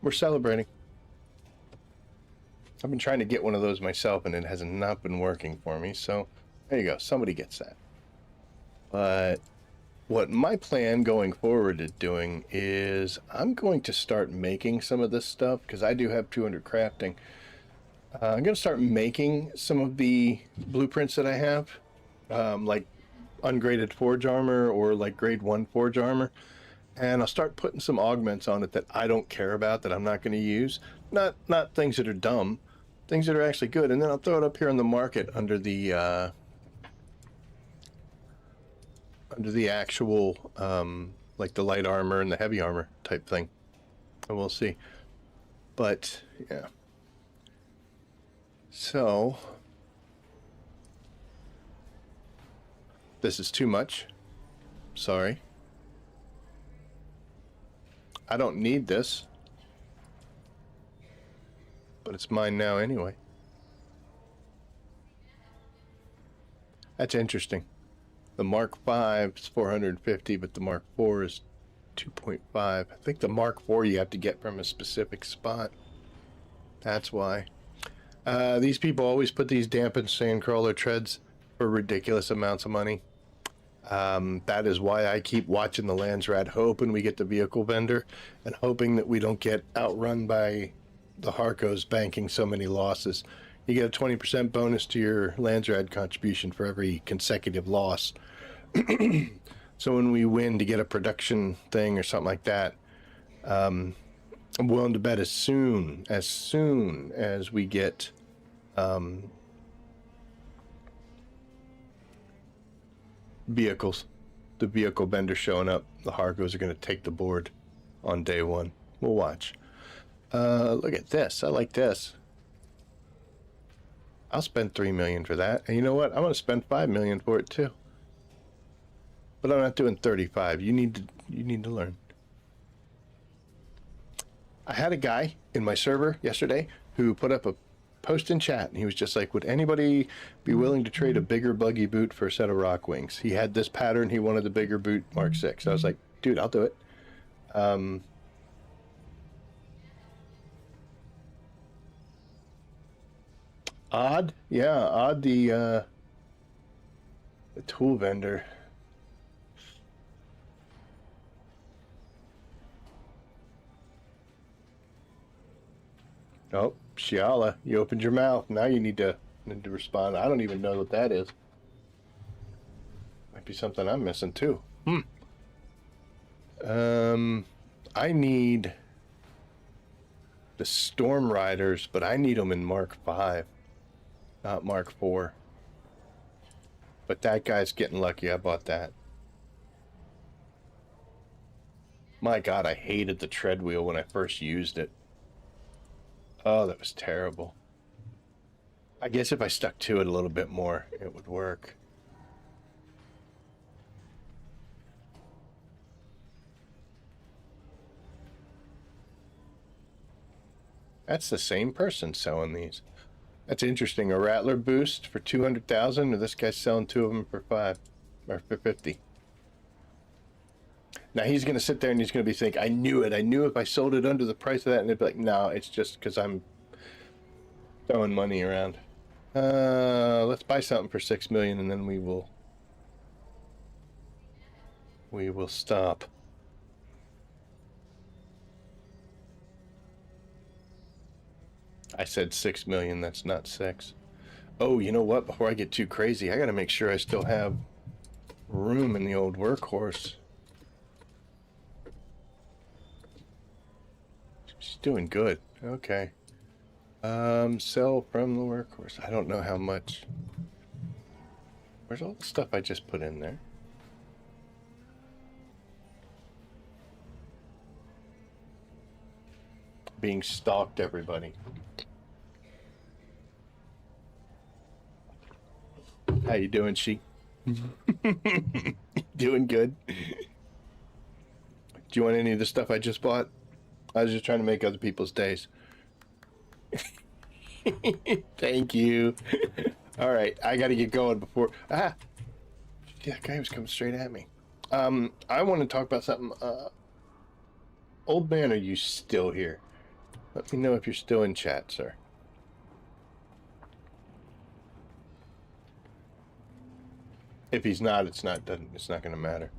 We're celebrating. I've been trying to get one of those myself, and it has not been working for me. So there you go. Somebody gets that. But what my plan going forward is doing is I'm going to start making some of this stuff because I do have 200 crafting. I'm going to start making some of the blueprints that I have, like ungraded forge armor or like grade 1 forge armor. And I'll start putting some augments on it that I don't care about, that I'm not going to use. Not things that are dumb, things that are actually good. And then I'll throw it up here on the market under the actual, like the light armor and the heavy armor type thing. And we'll see. But, yeah. So, this is too much. Sorry. I don't need this. But it's mine now anyway. That's interesting. The Mark V is 450, but the Mark IV is 2.5. I think the Mark IV you have to get from a specific spot. That's why. These people always put these dampened sandcrawler treads for ridiculous amounts of money. That is why I keep watching the Landsrat, hoping we get the vehicle vendor and hoping that we don't get outrun by the Harkos banking so many losses. You get a 20% bonus to your Landsrat contribution for every consecutive loss. So when we win to get a production thing or something like that, I'm willing to bet as soon as we get vehicles, the vehicle vendor showing up, the Harkos are going to take the board on day one. We'll watch. Look at this. I like this. I'll spend 3 million for that. And you know what? I'm going to spend 5 million for it too. But I'm not doing 35. You need to learn. I had a guy in my server yesterday who put up a post in chat, and he was just like, would anybody be willing to trade a bigger buggy boot for a set of rock wings? He had this pattern. He wanted the bigger boot, Mark 6. I was like, dude, I'll do it. Odd? Yeah, Odd, the tool vendor. Oh, Shiala, you opened your mouth. Now you need to respond. I don't even know what that is. Might be something I'm missing too. I need the Storm Riders, but I need them in Mark V, not Mark IV. But that guy's getting lucky. I bought that. My God, I hated the tread wheel when I first used it. Oh, that was terrible. I guess if I stuck to it a little bit more, it would work. That's the same person selling these. That's interesting. A Rattler boost for 200,000, or this guy's selling 2 of them for 5 or for 50. Now he's going to sit there and he's going to be thinking, I knew it. I knew if I sold it under the price of that. And they'd be like, no, it's just because I'm throwing money around. Let's buy something for 6 million and then we will stop. I said 6 million. That's not 6. Oh, you know what? Before I get too crazy, I got to make sure I still have room in the old workhorse. She's doing good. Okay. Sell from the workhorse. I don't know how much. Where's all the stuff I just put in there? Being stalked, everybody. How you doing, She? Doing good. Do you want any of the stuff I just bought? I was just trying to make other people's days. Thank you. All right, I got to get going before... Yeah, that guy was coming straight at me. I want to talk about something. Old man, are you still here? Let me know if you're still in chat, sir. If he's not, it's not going to matter.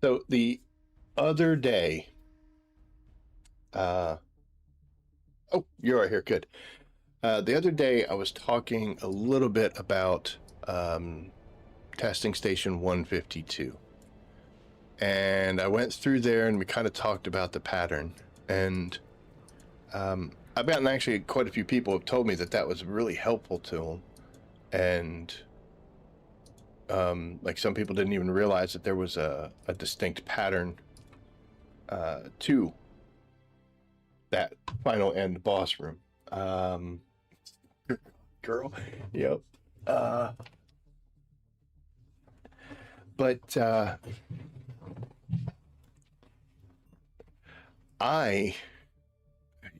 So the other day, oh, you're right here. Good. The other day I was talking a little bit about testing station 152. And I went through there and we kind of talked about the pattern. And I've gotten actually quite a few people have told me that that was really helpful to them. And like some people didn't even realize that there was a distinct pattern to that final end boss room. Girl, yep. But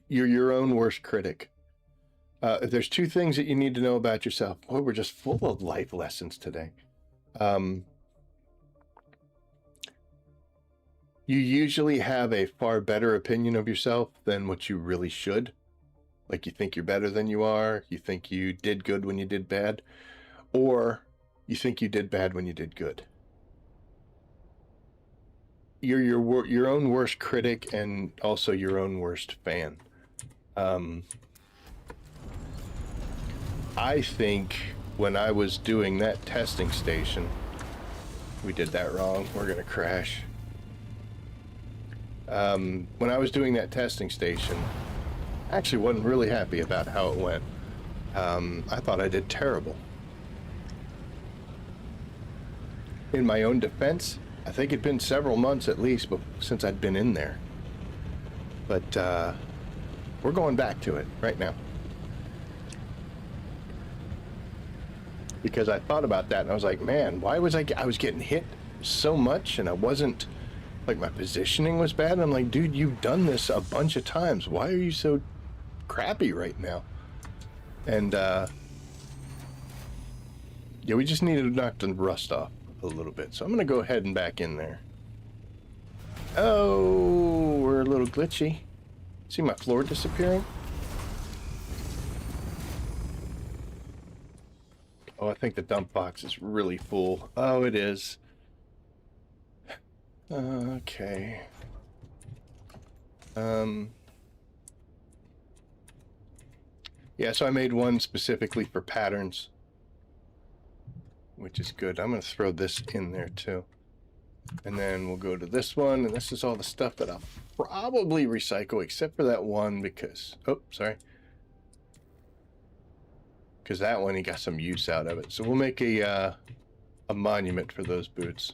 you're your own worst critic. If there's two things that you need to know about yourself, boy, we're just full of life lessons today. You usually have a far better opinion of yourself than what you really should. Like you think you're better than you are. You think you did good when you did bad. Or you think you did bad when you did good. You're your own worst critic and also your own worst fan. I think when I was doing that testing station, we did that wrong. We're gonna crash. When I was doing that testing station, I actually wasn't really happy about how it went. I thought I did terrible. In my own defense, I think it'd been several months at least since I'd been in there. But we're going back to it right now. Because I thought about that and I was like, man, why was I was getting hit so much and I wasn't, like my positioning was bad. I'm like, dude, you've done this a bunch of times. Why are you so crappy right now? And yeah, we just needed to knock the rust off a little bit. So I'm gonna go ahead and back in there. Oh, we're a little glitchy. See my floor disappearing? Oh, I think the dump box is really full. Oh, it is. Okay. Yeah, so I made one specifically for patterns, which is good. I'm going to throw this in there too. And then we'll go to this one, and this is all the stuff that I'll probably recycle, except for that one because, oh, sorry. Because that one, he got some use out of it. So we'll make a monument for those boots.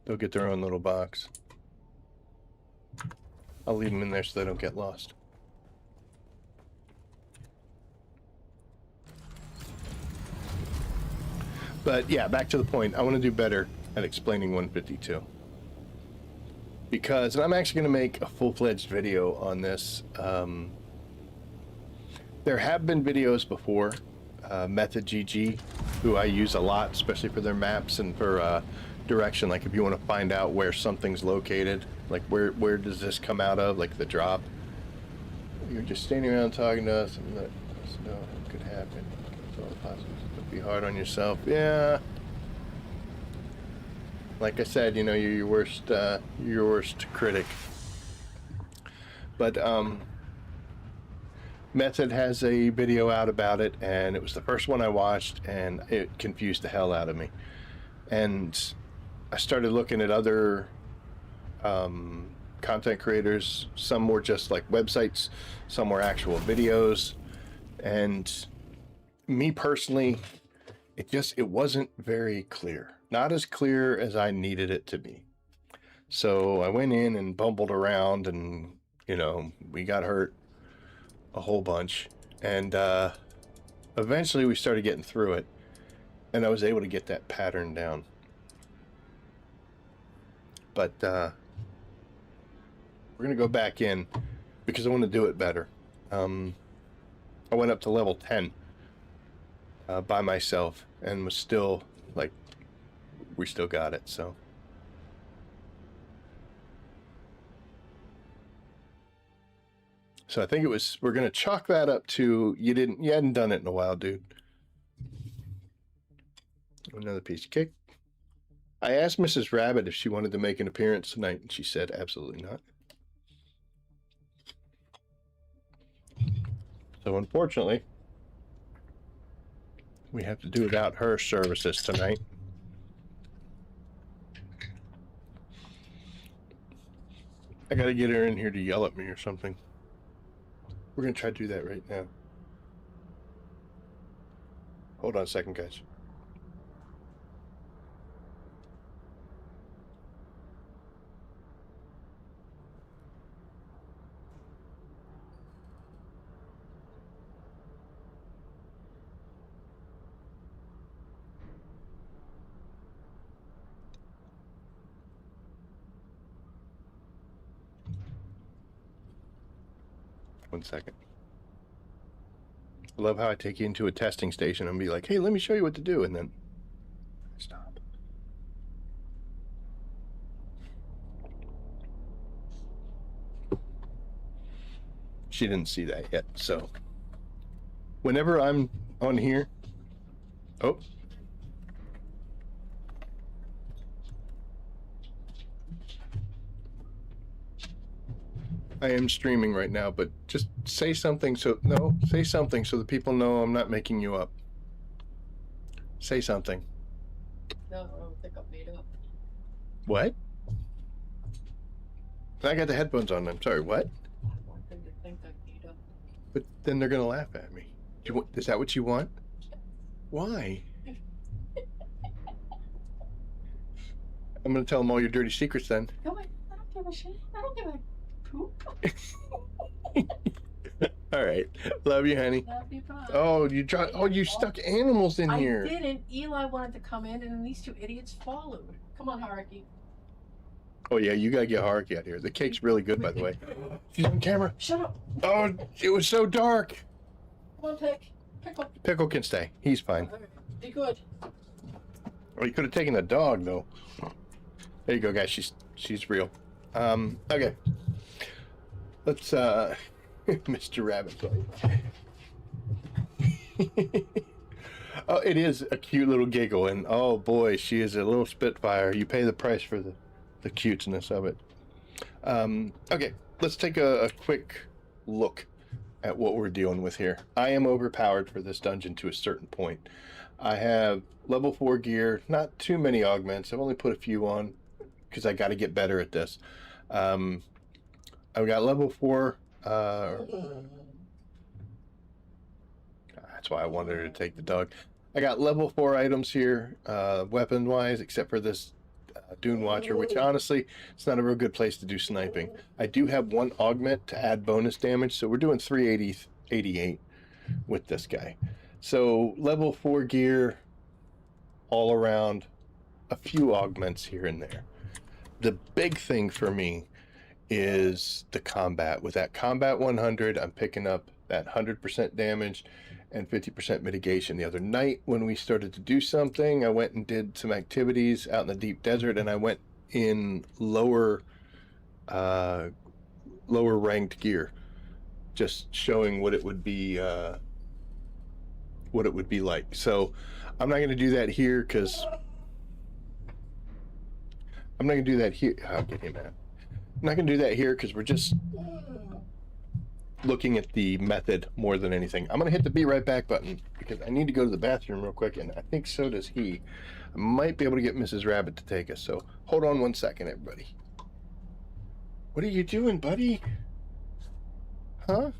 They'll get their own little box. I'll leave them in there so they don't get lost. But yeah, back to the point. I want to do better at explaining 152. Because, and I'm actually going to make a full-fledged video on this. There have been videos before Method GG, who I use a lot, especially for their maps and for direction. Like if you want to find out where something's located, like where does this come out of, like the drop. You're just standing around talking to us and let us know what could happen. It's all possible. Don't be hard on yourself. Yeah. Like I said, you know, you're your worst critic. But Method has a video out about it, and it was the first one I watched, and it confused the hell out of me. And I started looking at other content creators. Some were just like websites, some were actual videos, and me personally, it wasn't very clear. Not as clear as I needed it to be. So I went in and bumbled around, and you know, we got hurt a whole bunch, and eventually we started getting through it, and I was able to get that pattern down. But we're gonna go back in because I want to do it better. I went up to level 10 by myself and was still like, we still got it. So I think we're gonna chalk that up to you hadn't done it in a while, dude. Another piece of cake. I asked Mrs. Rabbit if she wanted to make an appearance tonight, and she said absolutely not. So unfortunately, we have to do without her services tonight. I gotta get her in here to yell at me or something. We're gonna try to do that right now. Hold on a second, guys. One second. I love how I take you into a testing station and be like, hey, let me show you what to do, and then stop. She didn't see that yet, so whenever I'm on here, oh, I am streaming right now, but just say something say something so that people know I'm not making you up. Say something. No, I don't think I'm made up. What? I got the headphones on. I'm sorry, what? I want them to think I'm made up. But then they're gonna laugh at me. Is that what you want? Why? I'm gonna tell them all your dirty secrets then. No, I don't give a shit. I don't give a poop. All right, love you, honey. Love you, bye. Oh, you stuck animals in here. I didn't. Eli wanted to come in, and then these two idiots followed. Come on, Haruki. Oh yeah, you gotta get Haruki out here. The cake's really good, by the way. She's on camera. Shut up. Oh, it was so dark. Come on, Pickle. Pickle can stay. He's fine. All right. Be good. Oh, you could have taken the dog though. There you go, guys. She's real. Okay. Let's Mr. Rabbit. Oh, it is a cute little giggle, and oh boy, she is a little spitfire. You pay the price for the cuteness of it. Okay, let's take a quick look at what we're dealing with here. I am overpowered for this dungeon to a certain point. I have level 4 gear, not too many augments. I've only put a few on because I got to get better at this. I've got level 4. That's why I wanted her to take the dog. I got level 4 items here, weapon-wise, except for this Dune Watcher, which honestly, it's not a real good place to do sniping. I do have one augment to add bonus damage, so we're doing 388 with this guy. So level 4 gear all around, a few augments here and there. The big thing for me is the combat. With that combat 100, I'm picking up that 100% damage and 50% mitigation. The other night when we started to do something, I went and did some activities out in the deep desert, and I went in lower ranked gear, just showing what it would be like. So I'm not going to do that here because I'm not going to do that here. I'll get him out. I'm not going to do that here because we're just looking at the method more than anything. I'm going to hit the be right back button because I need to go to the bathroom real quick, and I think so does he. I might be able to get Mrs. Rabbit to take us, so hold on 1 second, everybody. What are you doing, buddy? Huh?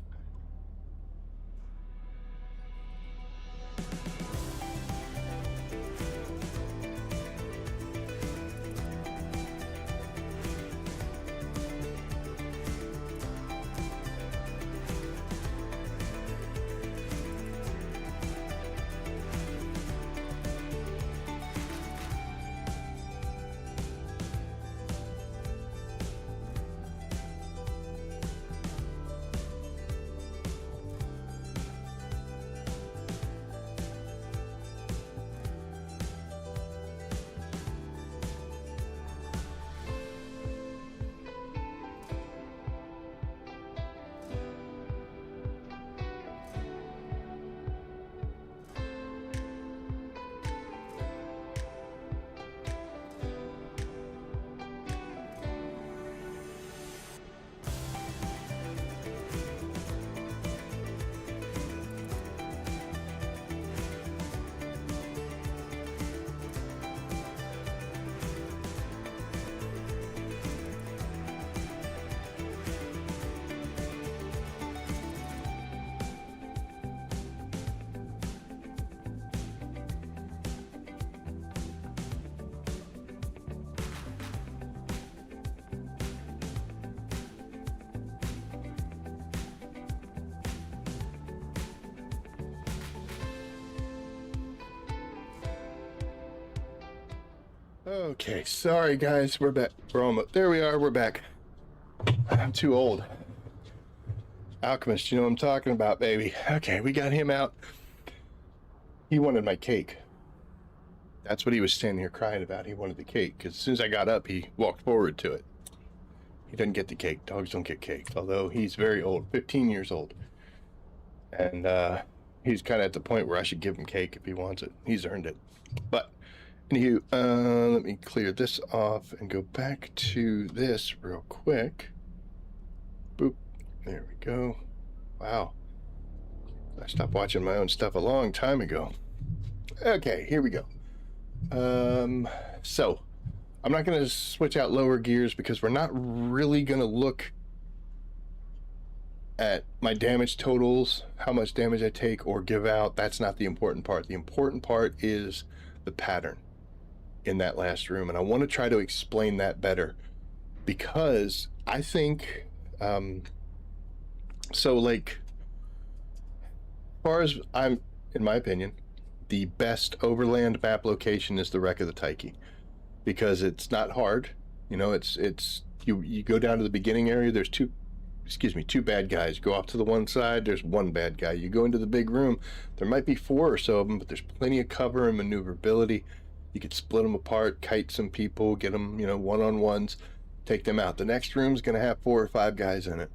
Okay, sorry guys, we're back. We're almost there. We are. We're back. I'm too old. Alchemist, you know what I'm talking about, baby. Okay, we got him out. He wanted my cake. That's what he was standing here crying about. He wanted the cake because as soon as I got up, he walked forward to it. He doesn't get the cake. Dogs don't get cake, although he's very old, 15 years old, and he's kind of at the point where I should give him cake if he wants it. He's earned it. But anywho, let me clear this off and go back to this real quick. Boop. There we go. Wow. I stopped watching my own stuff a long time ago. Okay, here we go. So I'm not going to switch out lower gears because we're not really going to look at my damage totals, how much damage I take or give out. That's not the important part. The important part is the pattern in that last room, and I want to try to explain that better because I think so like as far as I'm, in my opinion, the best overland map location is the Wreck of the Tyche because it's not hard. You know, it's you go down to the beginning area, there's two bad guys. You go off to the one side, there's one bad guy. You go into the big room, there might be 4 or so of them, but there's plenty of cover and maneuverability. You could split them apart, kite some people, get them, you know, one-on-ones, take them out. The next room's going to have 4 or 5 guys in it.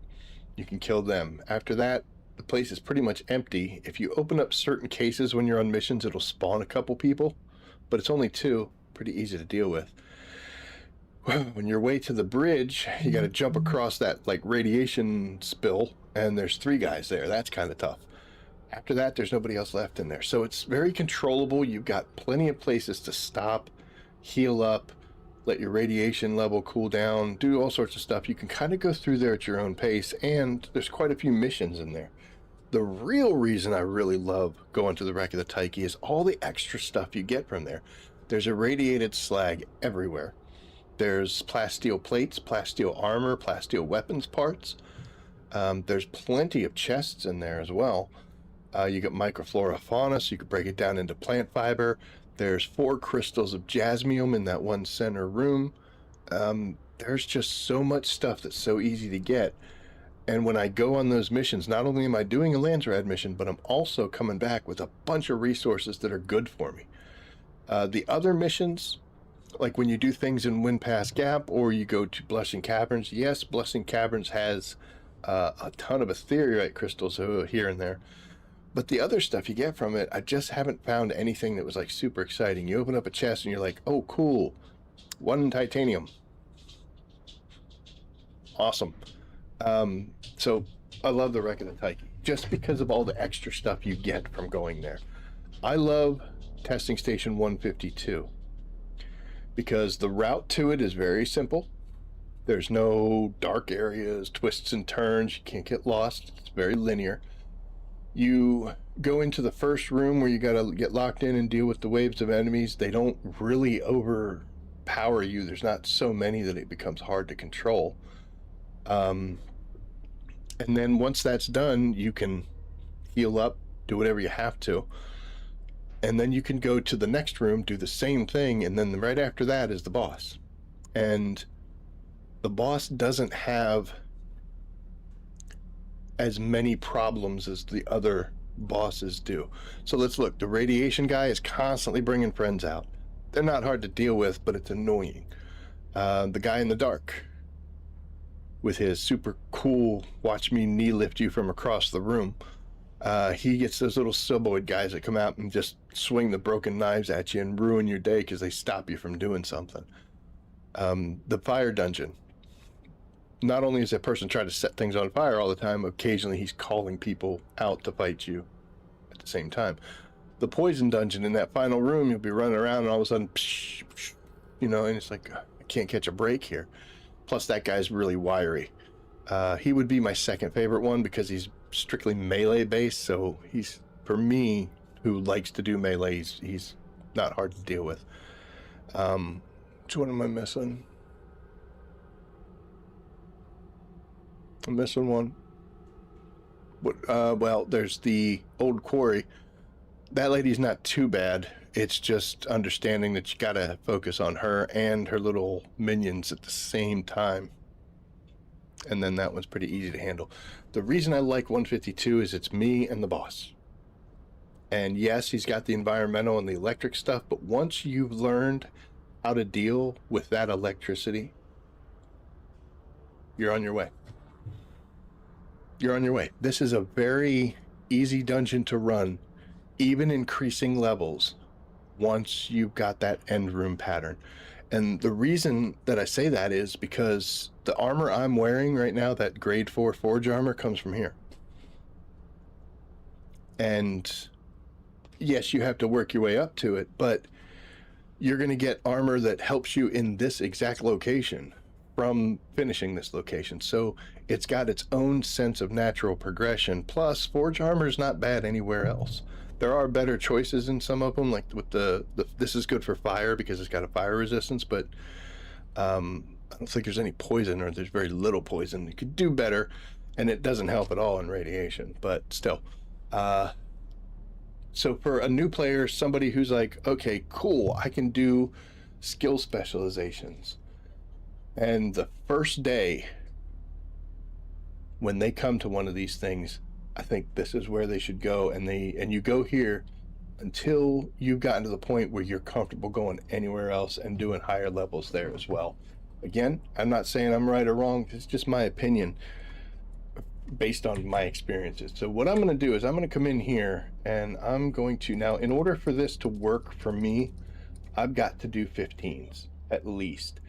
You can kill them. After that, the place is pretty much empty. If you open up certain cases when you're on missions, it'll spawn a couple people, but it's only 2. Pretty easy to deal with. When you're way to the bridge, you got to jump across that like radiation spill, and there's 3 guys there. That's kind of tough. After that, there's nobody else left in there. So it's very controllable. You've got plenty of places to stop, heal up, let your radiation level cool down, do all sorts of stuff. You can kind of go through there at your own pace, and there's quite a few missions in there. The real reason I really love going to the Wreck of the Tyche is all the extra stuff you get from there. There's irradiated slag everywhere. There's plasteel plates, plasteel armor, plasteel weapons parts. There's plenty of chests in there as well. You get microflora fauna, so you could break it down into plant fiber. There's 4 crystals of jasmium in that one center room. There's just so much stuff that's so easy to get. And when I go on those missions, not only am I doing a Landsrad mission, but I'm also coming back with a bunch of resources that are good for me. The other missions, like when you do things in Windpass Gap or you go to Blessing Caverns, yes, Blessing Caverns has a ton of ethereite crystals here and there. But the other stuff you get from it, I just haven't found anything that was like super exciting. You open up a chest and you're like, oh, cool. 1 titanium. Awesome. So I love the Wreck of the Tyche just because of all the extra stuff you get from going there. I love testing station 152 because the route to it is very simple. There's no dark areas, twists and turns. You can't get lost. It's very linear. You go into the first room where you got to get locked in and deal with the waves of enemies. They don't really overpower you. There's not so many that it becomes hard to control. And then once that's done, you can heal up, do whatever you have to. And then you can go to the next room, do the same thing, and then right after that is the boss. And the boss doesn't have as many problems as the other bosses do. So let's look. The radiation guy is constantly bringing friends out. They're not hard to deal with, but it's annoying. The guy in the dark with his super cool watch me knee lift you from across the room. He gets those little suboid guys that come out and just swing the broken knives at you and ruin your day because they stop you from doing something. The fire dungeon. Not only is that person trying to set things on fire all the time, occasionally he's calling people out to fight you at the same time. The poison dungeon, in that final room, you'll be running around and all of a sudden, psh, psh, and it's like, I can't catch a break here. Plus, that guy's really wiry. He would be my second favorite one because he's strictly melee based. So he's, for me, who likes to do melee, he's not hard to deal with. Which one am I missing? I'm missing one. Well, there's the old quarry. That lady's not too bad. It's just understanding that you gotta focus on her and her little minions at the same time. And then that one's pretty easy to handle. The reason I like 152 is it's me and the boss. And yes, he's got the environmental and the electric stuff, but once you've learned how to deal with that electricity, you're on your way. You're on your way. This is a very easy dungeon to run, even increasing levels, once you've got that end room pattern. And the reason that I say that is because the armor I'm wearing right now, that grade 4 forge armor, comes from here. And yes, you have to work your way up to it, but you're going to get armor that helps you in this exact location from finishing this location. So it's got its own sense of natural progression. Plus, forge armor is not bad anywhere else. There are better choices in some of them, like with the this is good for fire because it's got a fire resistance, but I don't think there's any poison, or there's very little poison. You could do better, and it doesn't help at all in radiation, but still. So for a new player, somebody who's like, okay, cool, I can do skill specializations. And the first day when they come to one of these things, I think this is where they should go. And you go here until you've gotten to the point where you're comfortable going anywhere else and doing higher levels there as well. Again, I'm not saying I'm right or wrong. It's just my opinion based on my experiences. So what I'm going to do is I'm going to come in here and I'm going to, now in order for this to work for me, I've got to do 15s at least,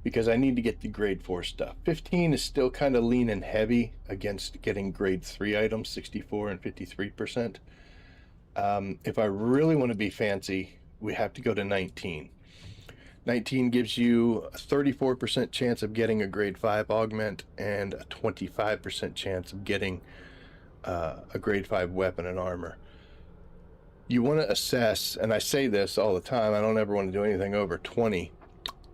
because I need to get the grade 4 stuff. 15 is still kind of lean and heavy against getting grade 3 items, 64 and 53%. If I really want to be fancy, we have to go to 19. 19 gives you a 34% chance of getting a grade 5 augment and a 25% chance of getting a grade 5 weapon and armor. You want to assess, and I say this all the time, I don't ever want to do anything over 20.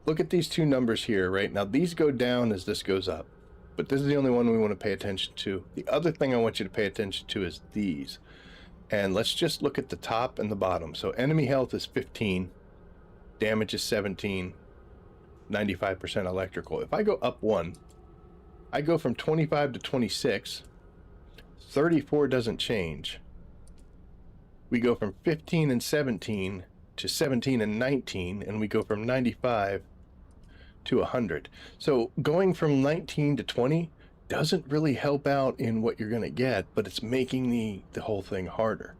Look at these two numbers here, right? Now these go down as this goes up, but this is the only one we want to pay attention to. The other thing I want you to pay attention to is these. And let's just look at the top and the bottom. So enemy health is 15, damage is 17, 95% electrical. If I go up 1, I go from 25 to 26. 34 doesn't change. We go from 15 and 17 to 17 and 19, and we go from 95 to 100. So going from 19 to 20 doesn't really help out in what you're going to get, but it's making the whole thing harder.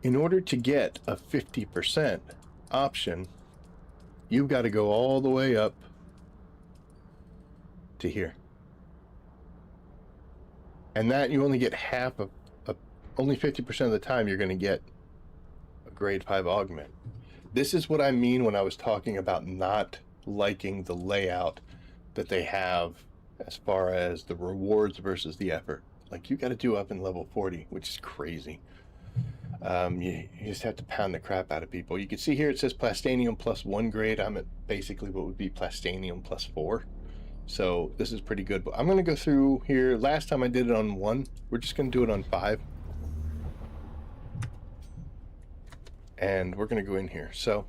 In order to get a 50% option, you've got to go all the way up to here. And that you only get half of, only 50% of the time you're going to get a grade 5 augment. This is what I mean when I was talking about not liking the layout that they have as far as the rewards versus the effort. Like, you got to do up in level 40, which is crazy. You just have to pound the crap out of people. You can see here it says Plastanium plus 1 grade. I'm at basically what would be Plastanium plus 4. So this is pretty good. But I'm going to go through here. Last time I did it on 1. We're just going to do it on 5. And we're going to go in here. So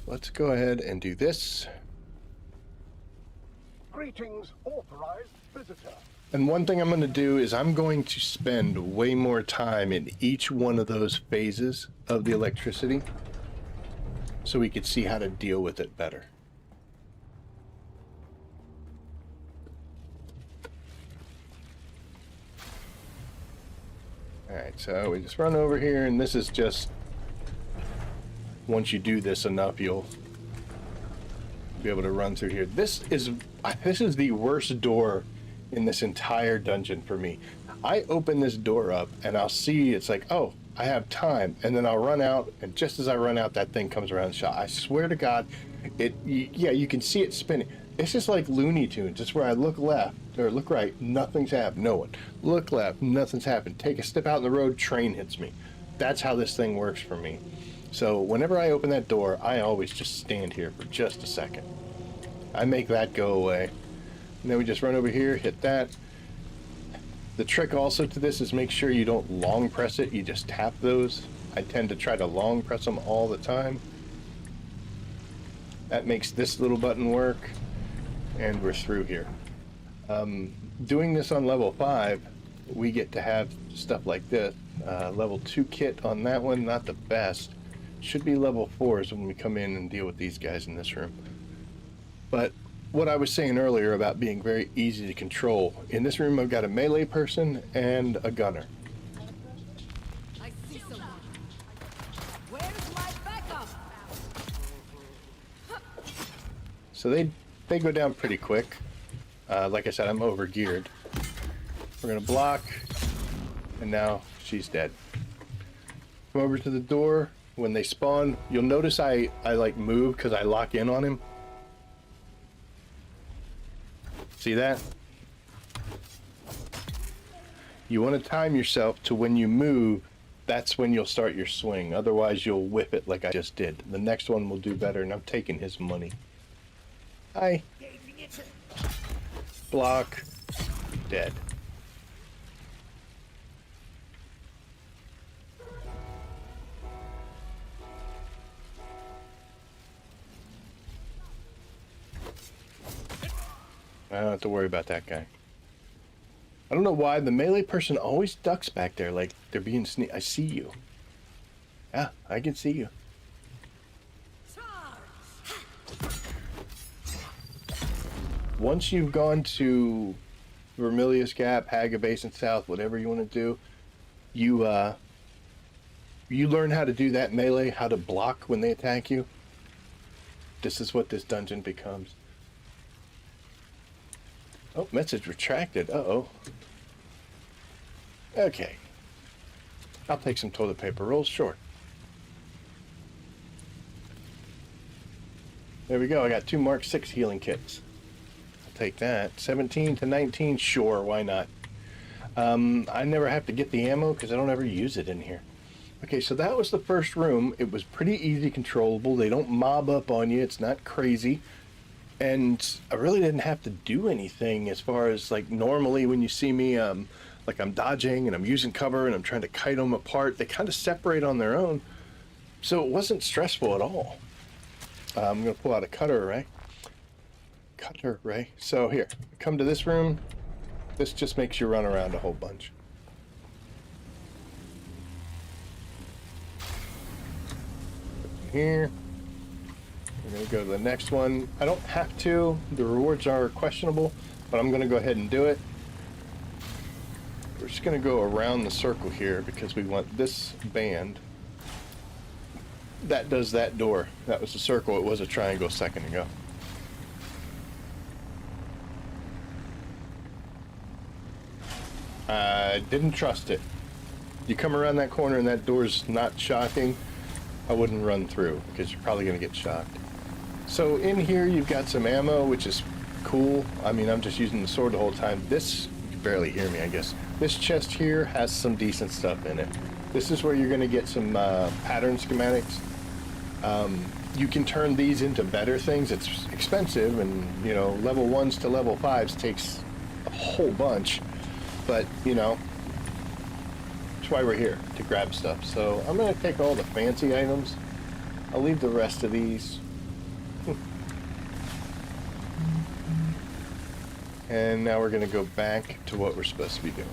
let's go ahead and do this. Greetings, authorized visitor. And one thing I'm going to do is I'm going to spend way more time in each one of those phases of the electricity so we could see how to deal with it better. Alright, so we just run over here, and this is just, once you do this enough, you'll be able to run through here. This is the worst door in this entire dungeon for me. I open this door up and I'll see it's like, oh, I have time, and then I'll run out, and just as I run out, that thing comes around the shot. I swear to God, yeah, you can see it spinning. It's just like Looney Tunes. It's where I look left or look right, nothing's happened. No one. Look left, nothing's happened. Take a step out in the road, train hits me. That's how this thing works for me. So whenever I open that door, I always just stand here for just a second. I make that go away. And then we just run over here, hit that. The trick also to this is make sure you don't long press it, you just tap those. I tend to try to long press them all the time. That makes this little button work, and we're through here. Doing this on level 5, we get to have stuff like this. Level 2 kit on that one, not the best. Should be level 4s when we come in and deal with these guys in this room. But what I was saying earlier about being very easy to control, in this room I've got a melee person and a gunner. I see someone. Where's my backup? So they go down pretty quick. Like I said, I'm over geared. We're gonna block, and now she's dead. Come over to the door. When they spawn, you'll notice I like move because I lock in on him. See that? You want to time yourself to when you move, that's when you'll start your swing. Otherwise, you'll whip it like I just did. The next one will do better, and I'm taking his money. Hi. Block. Dead. I don't have to worry about that guy. I don't know why the melee person always ducks back there like they're being sneaky. I see you. Yeah, I can see you. Once you've gone to Vermilius Gap, Haga Basin South, whatever you want to do, you learn how to do that melee, how to block when they attack you. This is what this dungeon becomes. Oh, message retracted. Uh-oh. Okay. I'll take some toilet paper rolls, sure. There we go. I got 2 Mark 6 healing kits. I'll take that. 17 to 19, sure, why not? I never have to get the ammo because I don't ever use it in here. Okay, so that was the first room. It was pretty easy controllable. They don't mob up on you. It's not crazy. And I really didn't have to do anything as far as, like, normally when you see me, like I'm dodging and I'm using cover and I'm trying to kite them apart, they kind of separate on their own. So it wasn't stressful at all. I'm going to pull out a cutter array. Cutter ray. So here, come to this room. This just makes you run around a whole bunch. Here. We're going to go to the next one. I don't have to. The rewards are questionable, but I'm going to go ahead and do it. We're just going to go around the circle here because we want this band. That does that door. That was a circle. It was a triangle a second ago. I didn't trust it. You come around that corner and that door's not shocking, I wouldn't run through because you're probably going to get shocked. So in here you've got some ammo, which is cool. I mean, I'm just using the sword the whole time. This, you can barely hear me, I guess. This chest here has some decent stuff in it. This is where you're going to get some pattern schematics. You can turn these into better things. It's expensive, and you know, level 1s to level 5s takes a whole bunch. But, you know, that's why we're here, to grab stuff. So I'm going to take all the fancy items. I'll leave the rest of these. And now we're going to go back to what we're supposed to be doing.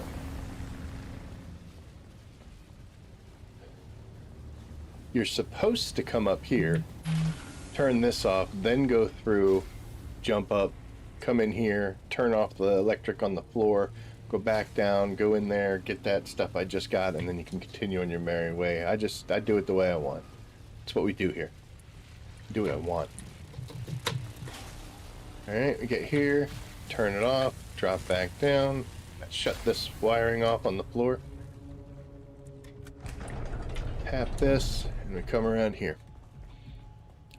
You're supposed to come up here, turn this off, then go through, jump up, come in here, turn off the electric on the floor, go back down, go in there, get that stuff I just got, and then you can continue on your merry way. I do it the way I want. That's what we do here. Do what I want. Alright, we get here, turn it off, drop back down, shut this wiring off on the floor. Tap this, and we come around here.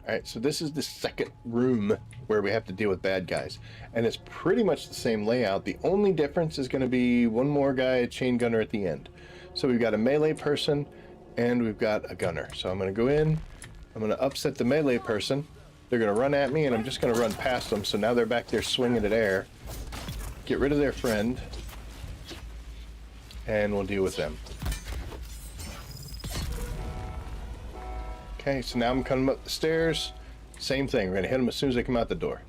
Alright, so this is the second room where we have to deal with bad guys. And it's pretty much the same layout. The only difference is going to be one more guy, a chain gunner at the end. So we've got a melee person, and we've got a gunner. So I'm going to go in, I'm going to upset the melee person. They're going to run at me, and I'm just going to run past them. So now they're back there swinging at air. Get rid of their friend, and we'll deal with them. Okay, so now I'm coming up the stairs. Same thing. We're going to hit them as soon as they come out the door.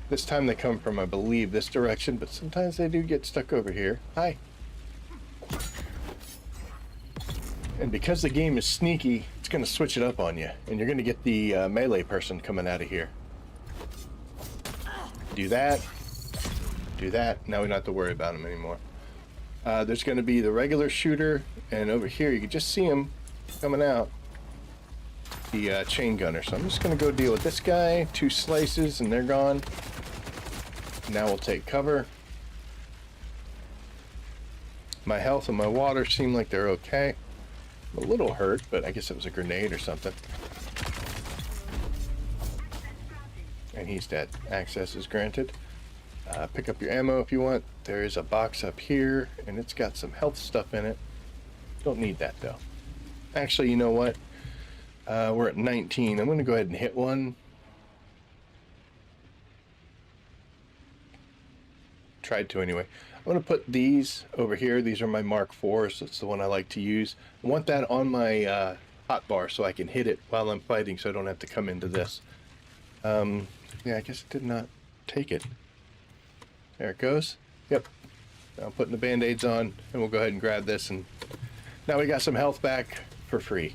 This time they come from, I believe, this direction, but sometimes they do get stuck over here. Hi. And because the game is sneaky, it's going to switch it up on you. And you're going to get the melee person coming out of here. Do that. Do that. Now we don't have to worry about them anymore. There's going to be the regular shooter, and over here you can just see him coming out, the chain gunner. So I'm just going to go deal with this guy. 2 slices and they're gone. Now we'll take cover. My health and my water seem like they're okay. I'm a little hurt, but I guess it was a grenade or something. And he's dead. Access is granted. Pick up your ammo if you want. There is a box up here, and it's got some health stuff in it. Don't need that, though. Actually, you know what? We're at 19. I'm going to go ahead and hit one. Tried to, anyway. I'm going to put these over here. These are my Mark IVs. That's the one I like to use. I want that on my hotbar so I can hit it while I'm fighting, so I don't have to come into this. Yeah, I guess it did not take it. There it goes. Yep. Now I'm putting the band-aids on, and we'll go ahead and grab this, and now we got some health back for free.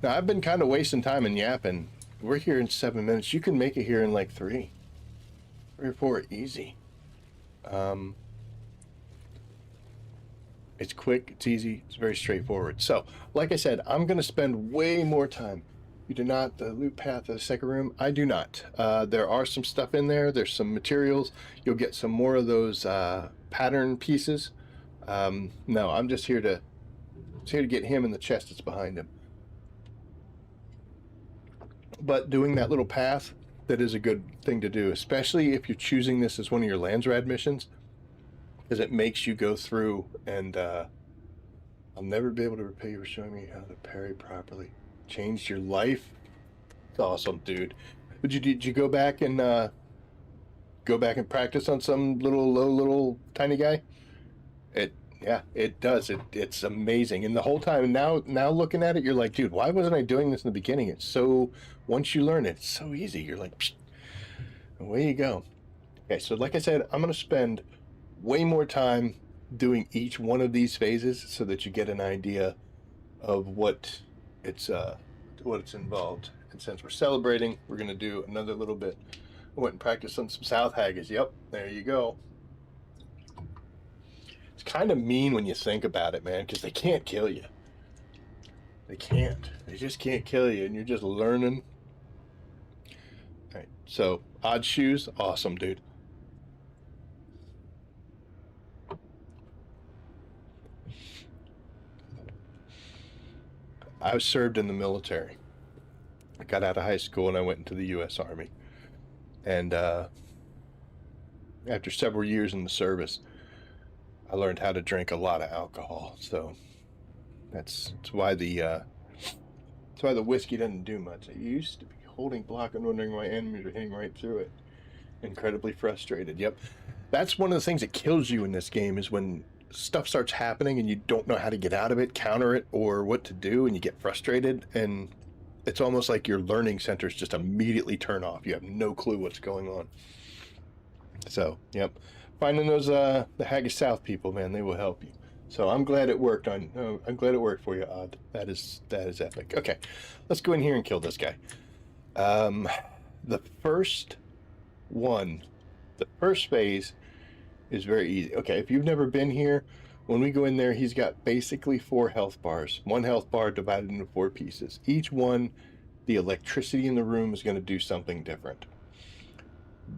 Now I've been kind of wasting time and yapping. We're here in 7 minutes. You can make it here in like 3 or 4 easy. It's quick, it's easy, it's very straightforward. So, like I said, I'm going to spend way more time. You do not, the loot path of the second room, I do not. There are some stuff in there, there's some materials. You'll get some more of those pattern pieces. No, I'm just here to get him in the chest that's behind him. But doing that little path, that is a good thing to do, especially if you're choosing this as one of your Landsrad missions, because it makes you go through and I'll never be able to repay you for showing me how to parry properly. Changed your life? It's awesome, dude. But did you go back and practice on some little tiny guy? Yeah, it does. It's amazing. And the whole time now looking at it, you're like, dude, why wasn't I doing this in the beginning? It's so, once you learn it, it's so easy. You're like, psh, away you go. Okay, so like I said, I'm going to spend way more time doing each one of these phases so that you get an idea of what it's involved. And since we're celebrating, we're going to do another little bit. I went and practiced on some South Haggis. Yep, there you go. It's kind of mean when you think about it, man, because they can't kill you. They can't. They just can't kill you, and you're just learning. All right, so odd shoes, awesome, dude. I was served in the military. I got out of high school and I went into the U.S. Army. And after several years in the service, I learned how to drink a lot of alcohol. So that's why the whiskey doesn't do much. I used to be holding block and wondering why enemies are hitting right through it. Incredibly frustrated. Yep, that's one of the things that kills you in this game is when stuff starts happening and you don't know how to get out of it, counter it, or what to do, and you get frustrated, and it's almost like your learning centers just immediately turn off. You have no clue what's going on. So, yep, finding those the Haggis South people, man, they will help you. So I'm glad it worked on. I'm glad it worked for you, Odd. That is epic. Okay, let's go in here and kill this guy. The first phase is very easy. Okay, if you've never been here, when we go in there, he's got basically 4 health bars. 1 health bar divided into 4 pieces. Each one, the electricity in the room is going to do something different.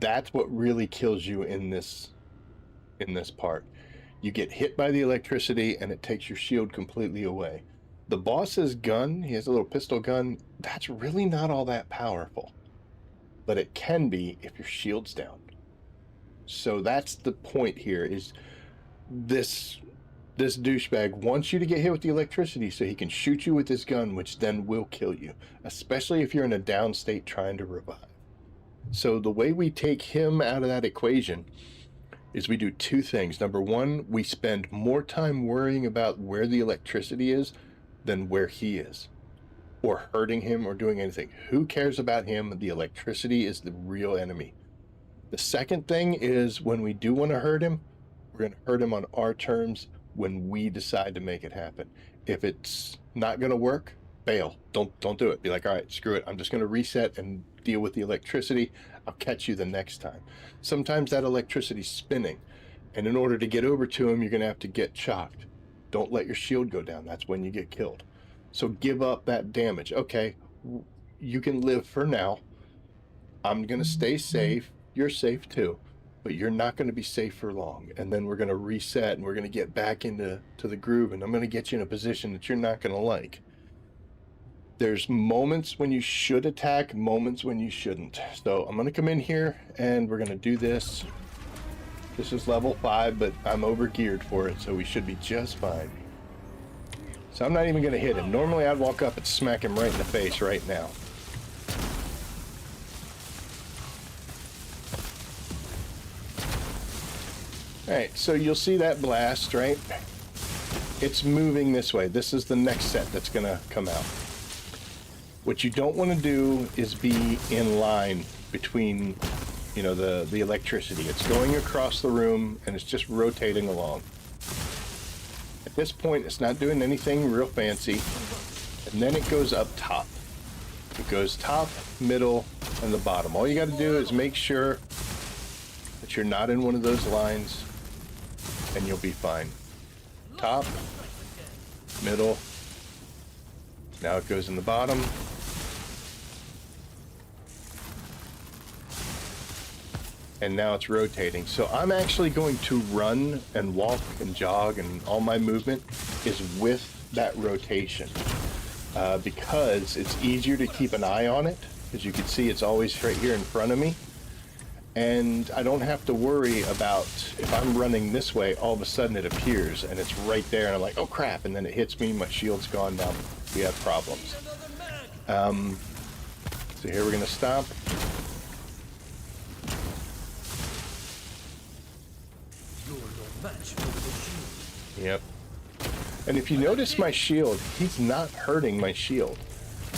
That's what really kills you in this part. You get hit by the electricity and it takes your shield completely away. The boss's gun, he has a little pistol gun, that's really not all that powerful. But it can be if your shield's down. So that's the point here, is this douchebag wants you to get hit with the electricity so he can shoot you with his gun, which then will kill you, especially if you're in a down state trying to revive. So the way we take him out of that equation is we do 2 things. Number 1, we spend more time worrying about where the electricity is than where he is, or hurting him or doing anything. Who cares about him? The electricity is the real enemy. The second thing is when we do want to hurt him, we're going to hurt him on our terms when we decide to make it happen. If it's not going to work, bail. Don't do it. Be like, all right, screw it. I'm just going to reset and deal with the electricity. I'll catch you the next time. Sometimes that electricity's spinning, and in order to get over to him, you're going to have to get shocked. Don't let your shield go down. That's when you get killed. So give up that damage. Okay, you can live for now. I'm going to stay safe. You're safe too, but you're not going to be safe for long. And then we're going to reset and we're going to get back into the groove, and I'm going to get you in a position that you're not going to like. There's moments when you should attack, moments when you shouldn't. So I'm going to come in here and we're going to do this. This is level 5, but I'm over geared for it, so we should be just fine. So I'm not even going to hit him. Normally I'd walk up and smack him right in the face right now. Alright, so you'll see that blast, right? It's moving this way. This is the next set that's going to come out. What you don't want to do is be in line between, you know, the electricity. It's going across the room and it's just rotating along. At this point, it's not doing anything real fancy. And then it goes up top. It goes top, middle, and the bottom. All you got to do is make sure that you're not in one of those lines, and you'll be fine. Top, middle, now it goes in the bottom. And now it's rotating. So I'm actually going to run and walk and jog, and all my movement is with that rotation. Because it's easier to keep an eye on it. As you can see, it's always right here in front of me. And I don't have to worry about, if I'm running this way, all of a sudden it appears and it's right there and I'm like, oh crap, and then it hits me, my shield's gone, now we have problems. So here we're gonna stop. Yep. And if you notice my shield, he's not hurting my shield.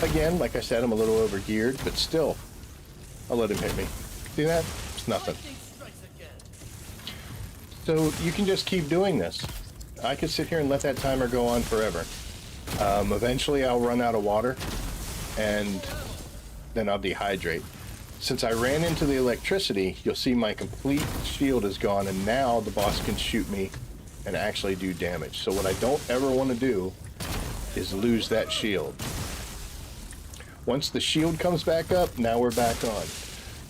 Again, like I said, I'm a little over-geared, but still, I'll let him hit me. See that? It's nothing. So you can just keep doing this. I could sit here and let that timer go on forever. Eventually I'll run out of water, and then I'll dehydrate. Since I ran into the electricity, you'll see my complete shield is gone, and now the boss can shoot me and actually do damage. So what I don't ever want to do is lose that shield. Once the shield comes back up, now we're back on.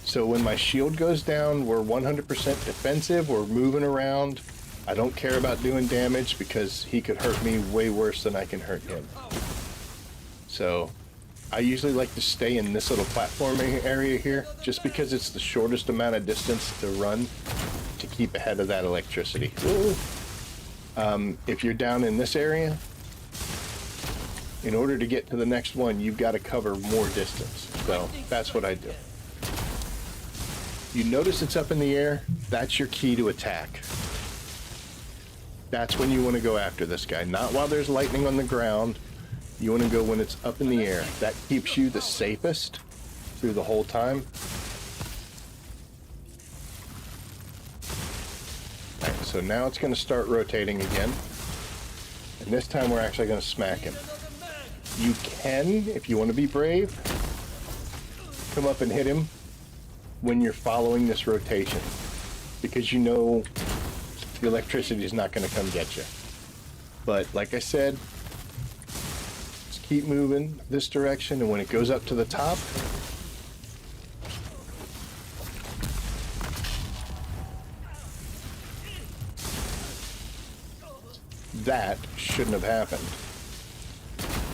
So when my shield goes down, we're 100% defensive, we're moving around. I don't care about doing damage because he could hurt me way worse than I can hurt him. So I usually like to stay in this little platforming area here, just because it's the shortest amount of distance to run to keep ahead of that electricity. If you're down in this area, in order to get to the next one, you've got to cover more distance. So that's what I do. You notice it's up in the air, that's your key to attack. That's when you want to go after this guy, not while there's lightning on the ground. You want to go when it's up in the air. That keeps you the safest through the whole time. Alright, so now it's going to start rotating again. And this time we're actually going to smack him. You can, if you want to be brave, come up and hit him when you're following this rotation, because you know the electricity is not going to come get you. But like I said, just keep moving this direction, and when it goes up to the top, that shouldn't have happened.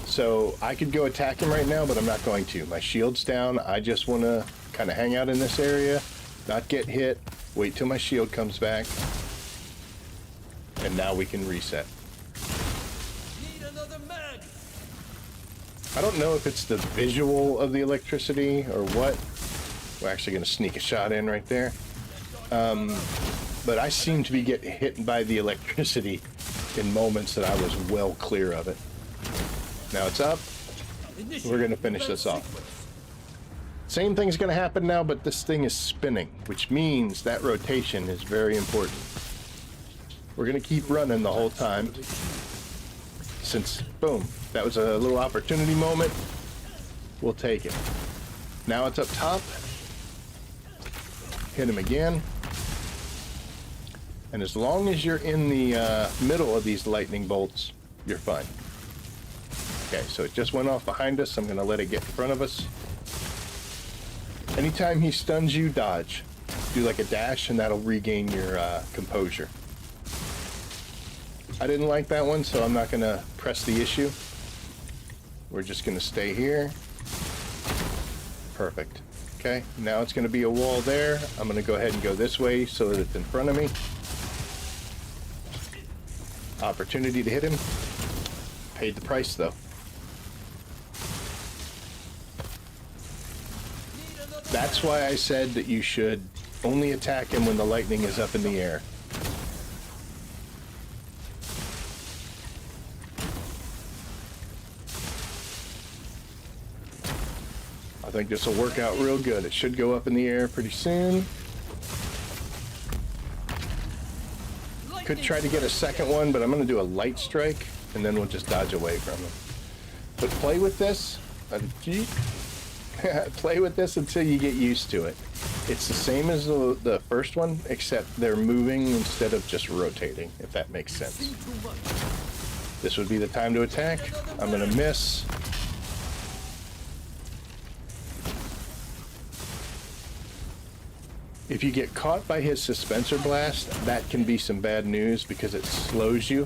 So I could go attack him right now, but I'm not going to. My shield's down. I just want to kind of hang out in this area, not get hit, wait till my shield comes back, and now we can reset. Need another mag. I don't know if it's the visual of the electricity or what. We're actually going to sneak a shot in right there. But I seem to be getting hit by the electricity in moments that I was well clear of it. Now it's up. We're going to finish this off. Same thing's going to happen now, but this thing is spinning, which means that rotation is very important. We're going to keep running the whole time. Since, boom, that was a little opportunity moment, we'll take it. Now it's up top. Hit him again. And as long as you're in the middle of these lightning bolts, you're fine. Okay, so it just went off behind us. I'm going to let it get in front of us. Anytime he stuns you, dodge. Do like a dash, and that'll regain your composure. I didn't like that one, so I'm not going to press the issue. We're just going to stay here. Perfect. Okay, now it's going to be a wall there. I'm going to go ahead and go this way so that it's in front of me. Opportunity to hit him. Paid the price, though. That's why I said that you should only attack him when the lightning is up in the air. I think this will work out real good. It should go up in the air pretty soon. Could try to get a second one, but I'm going to do a light strike, and then we'll just dodge away from him. But play with this. Play with this until you get used to it. It's the same as the first one, except they're moving instead of just rotating, if that makes sense. This would be the time to attack. I'm going to miss. If you get caught by his suspensor blast, that can be some bad news because it slows you,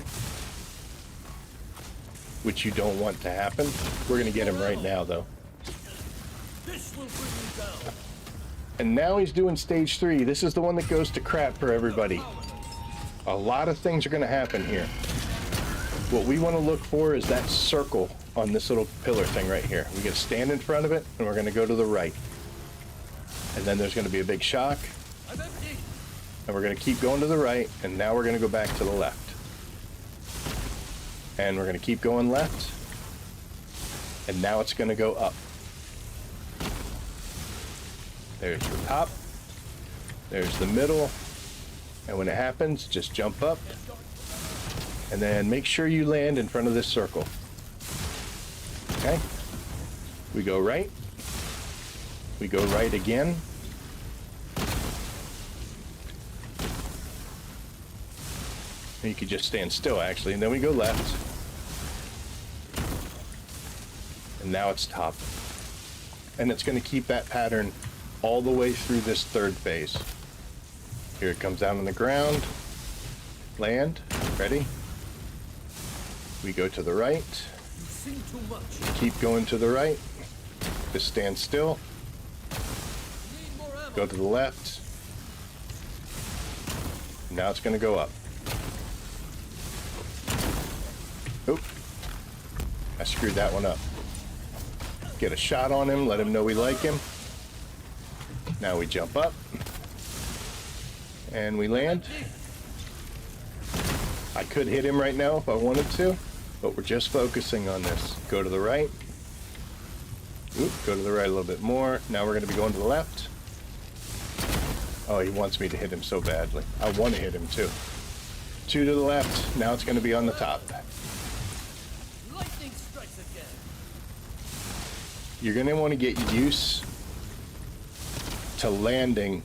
which you don't want to happen. We're going to get him right now, though. This will bring you down. And now he's doing stage 3. This is the one that goes to crap for everybody. A lot of things are going to happen here. What we want to look for is that circle on this little pillar thing right here. We got to stand in front of it, and we're going to go to the right. And then there's going to be a big shock. And we're going to keep going to the right, and now we're going to go back to the left. And we're going to keep going left. And now it's going to go up. There's the top. There's the middle. And when it happens, just jump up. And then make sure you land in front of this circle. Okay? We go right. We go right again. And you could just stand still, actually. And then we go left. And now it's top. And it's going to keep that pattern all the way through this third phase. Here it comes down on the ground. Land. Ready? We go to the right. You sing too much. Keep going to the right. Just stand still. Need more ammo. Go to the left. Now it's going to go up. Oop. I screwed that one up. Get a shot on him, let him know we like him. Now we jump up. And we land. I could hit him right now if I wanted to, but we're just focusing on this. Go to the right. Oop, go to the right a little bit more. Now we're going to be going to the left. Oh, he wants me to hit him so badly. I want to hit him too. 2 to the left. Now it's going to be on the top. Lightning strikes again. You're going to want to get used to landing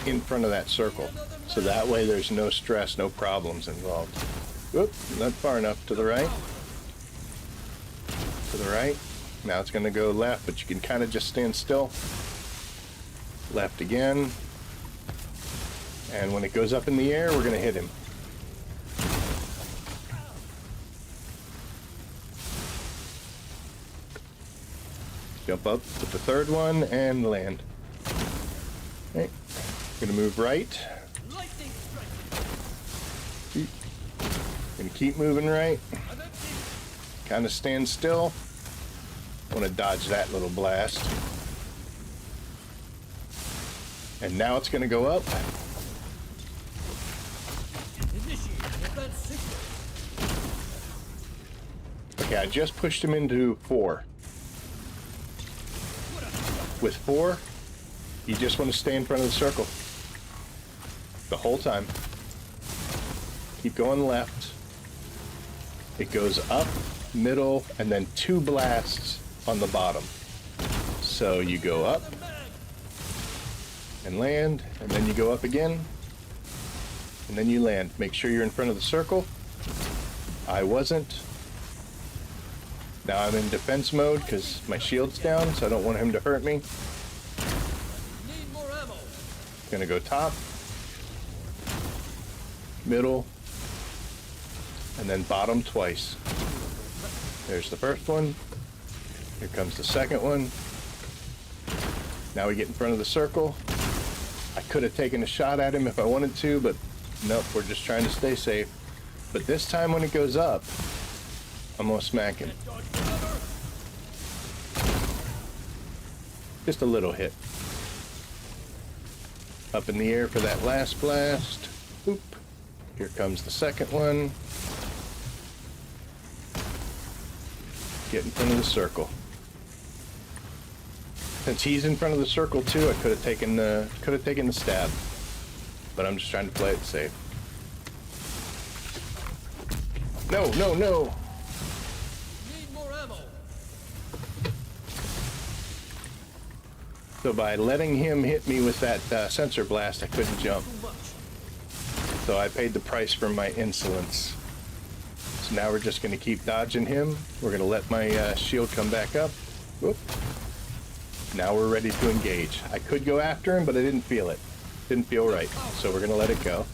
in front of that circle. So that way there's no stress, no problems involved. Whoop, not far enough. To the right. To the right. Now it's going to go left, but you can kind of just stand still. Left again. And when it goes up in the air, we're going to hit him. Jump up with the third one and land. Okay. Gonna move right. Lightning strikes. Gonna keep moving right. I'm empty. Kind of stand still. Want to dodge that little blast. And now it's gonna go up. Initiate advanced signal. Okay, I just pushed him into 4. With 4, you just want to stay in front of the circle the whole time. Keep going left. It goes up, middle, and then 2 blasts on the bottom. So you go up and land, and then you go up again, and then you land. Make sure you're in front of the circle. I wasn't. Now I'm in defense mode because my shield's down, so I don't want him to hurt me. Need more ammo. Gonna go top, middle, and then bottom twice. There's the first one. Here comes the second one. Now we get in front of the circle. I could have taken a shot at him if I wanted to, but nope, we're just trying to stay safe. But this time when it goes up, I'm gonna smack him. Dodge cover. Just a little hit. Up in the air for that last blast. Oop. Here comes the second one. Get in front of the circle. Since he's in front of the circle too, I could have taken the stab. But I'm just trying to play it safe. No, no, no. Need more ammo. So by letting him hit me with that sensor blast, I couldn't jump. Too much. So I paid the price for my insolence. So now we're just going to keep dodging him. We're going to let my shield come back up. Whoop. Now we're ready to engage. I could go after him, but I didn't feel it. Didn't feel right. So we're going to let it go.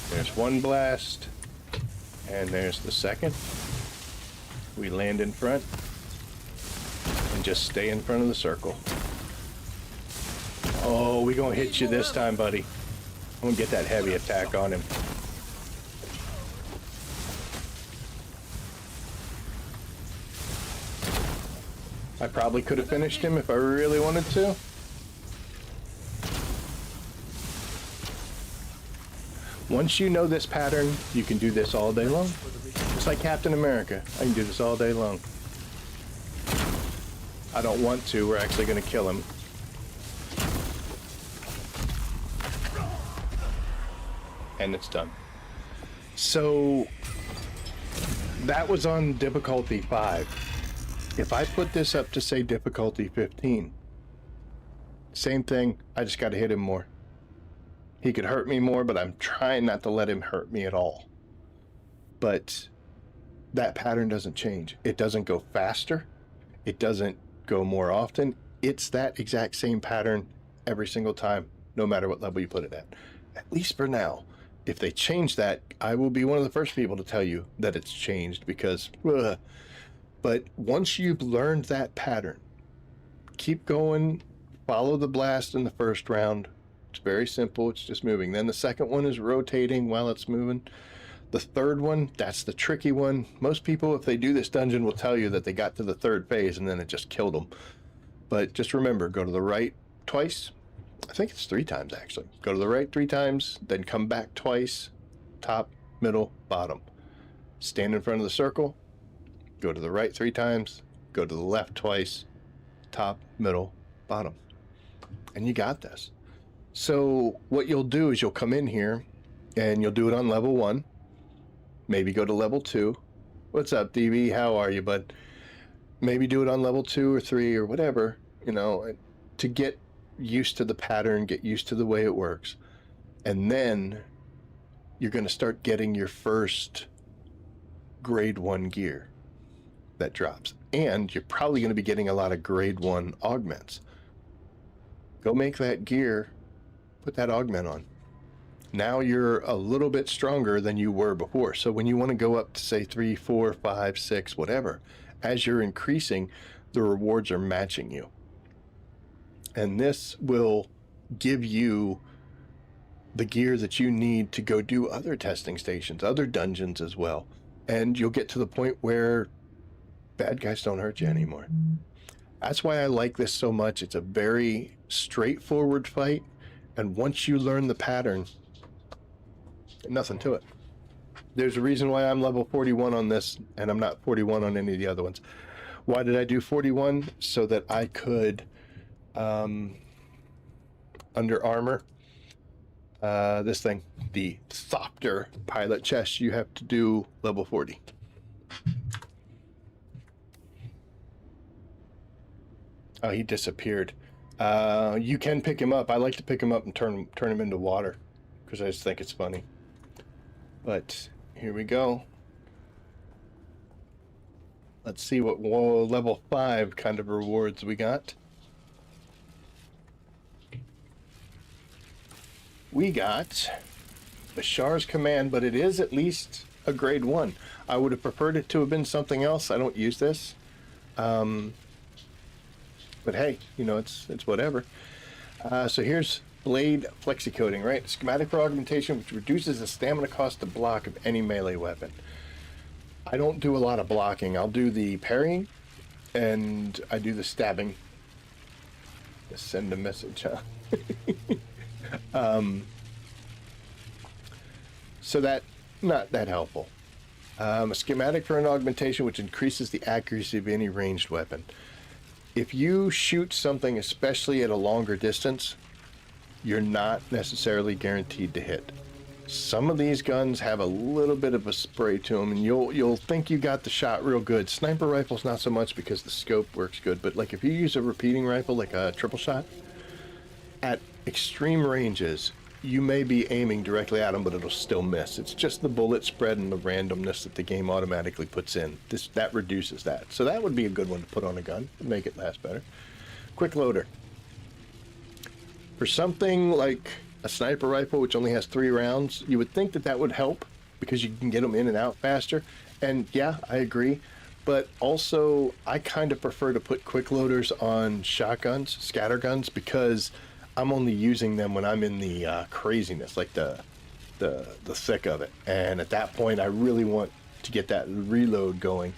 There's one blast. And there's the second. We land in front. And just stay in front of the circle. Oh, we gonna hit you this time, buddy. I'm gonna get that heavy attack on him. I probably could have finished him if I really wanted to. Once you know this pattern, you can do this all day long. Just like Captain America, I can do this all day long. I don't want to, we're actually going to kill him. And it's done. So that was on difficulty 5. If I put this up to say difficulty 15, same thing, I just got to hit him more. He could hurt me more, but I'm trying not to let him hurt me at all. But that pattern doesn't change. It doesn't go faster. It doesn't go more often. It's that exact same pattern every single time, no matter what level you put it at least for now. If they change that, I will be one of the first people to tell you that it's changed because, but once you've learned that pattern, keep going, follow the blast in the first round. It's very simple. It's just moving. Then the second one is rotating while it's moving. The third one, that's the tricky one. Most people, if they do this dungeon, will tell you that they got to the third phase and then it just killed them. But just remember, go to the right twice. I think it's 3 times actually. Go to the right 3 times, then come back twice. Top, middle, bottom. Stand in front of the circle. Go to the right 3 times. Go to the left twice. Top, middle, bottom. And you got this. So what you'll do is you'll come in here and you'll do it on level 1. Maybe go to level 2. What's up, DB? How are you, bud? Maybe do it on level 2 or 3 or whatever, you know, to get used to the pattern, get used to the way it works. And then you're going to start getting your first grade 1 gear that drops. And you're probably going to be getting a lot of grade 1 augments. Go make that gear, put that augment on. Now you're a little bit stronger than you were before. So when you want to go up to say 3, 4, 5, 6, whatever, as you're increasing, the rewards are matching you. And this will give you the gear that you need to go do other testing stations, other dungeons as well. And you'll get to the point where bad guys don't hurt you anymore. That's why I like this so much. It's a very straightforward fight. And once you learn the pattern, nothing to it. There's a reason why I'm level 41 on this and I'm not 41 on any of the other ones. Why did I do 41? So that I could, under armor, this thing, the Thopter pilot chest, you have to do level 40. Oh, he disappeared. You can pick him up. I like to pick him up and turn him into water because I just think it's funny. But here we go. Let's see what level 5 kind of rewards we got. We got Bashar's command, but it is at least a grade 1. I would have preferred it to have been something else. I don't use this. But hey, you know, it's whatever. So here's blade flexi coating, right? Schematic for augmentation, which reduces the stamina cost to block of any melee weapon. I don't do a lot of blocking. I'll do the parrying and I do the stabbing. Just send a message, huh? So that, not that helpful. A schematic for an augmentation which increases the accuracy of any ranged weapon. If you shoot something, especially at a longer distance, you're not necessarily guaranteed to hit. Some of these guns have a little bit of a spray to them, and you'll think you got the shot real good. Sniper rifles, not so much because the scope works good, but like if you use a repeating rifle, like a triple shot, at extreme ranges, you may be aiming directly at them, but it'll still miss. It's just the bullet spread and the randomness that the game automatically puts in. That reduces that. So that would be a good one to put on a gun, make it last better. Quick loader. For something like a sniper rifle, which only has 3 rounds, you would think that that would help because you can get them in and out faster. And yeah, I agree. But also, I kind of prefer to put quick loaders on shotguns, scatter guns, because I'm only using them when I'm in the craziness, like the thick of it. And at that point, I really want to get that reload going.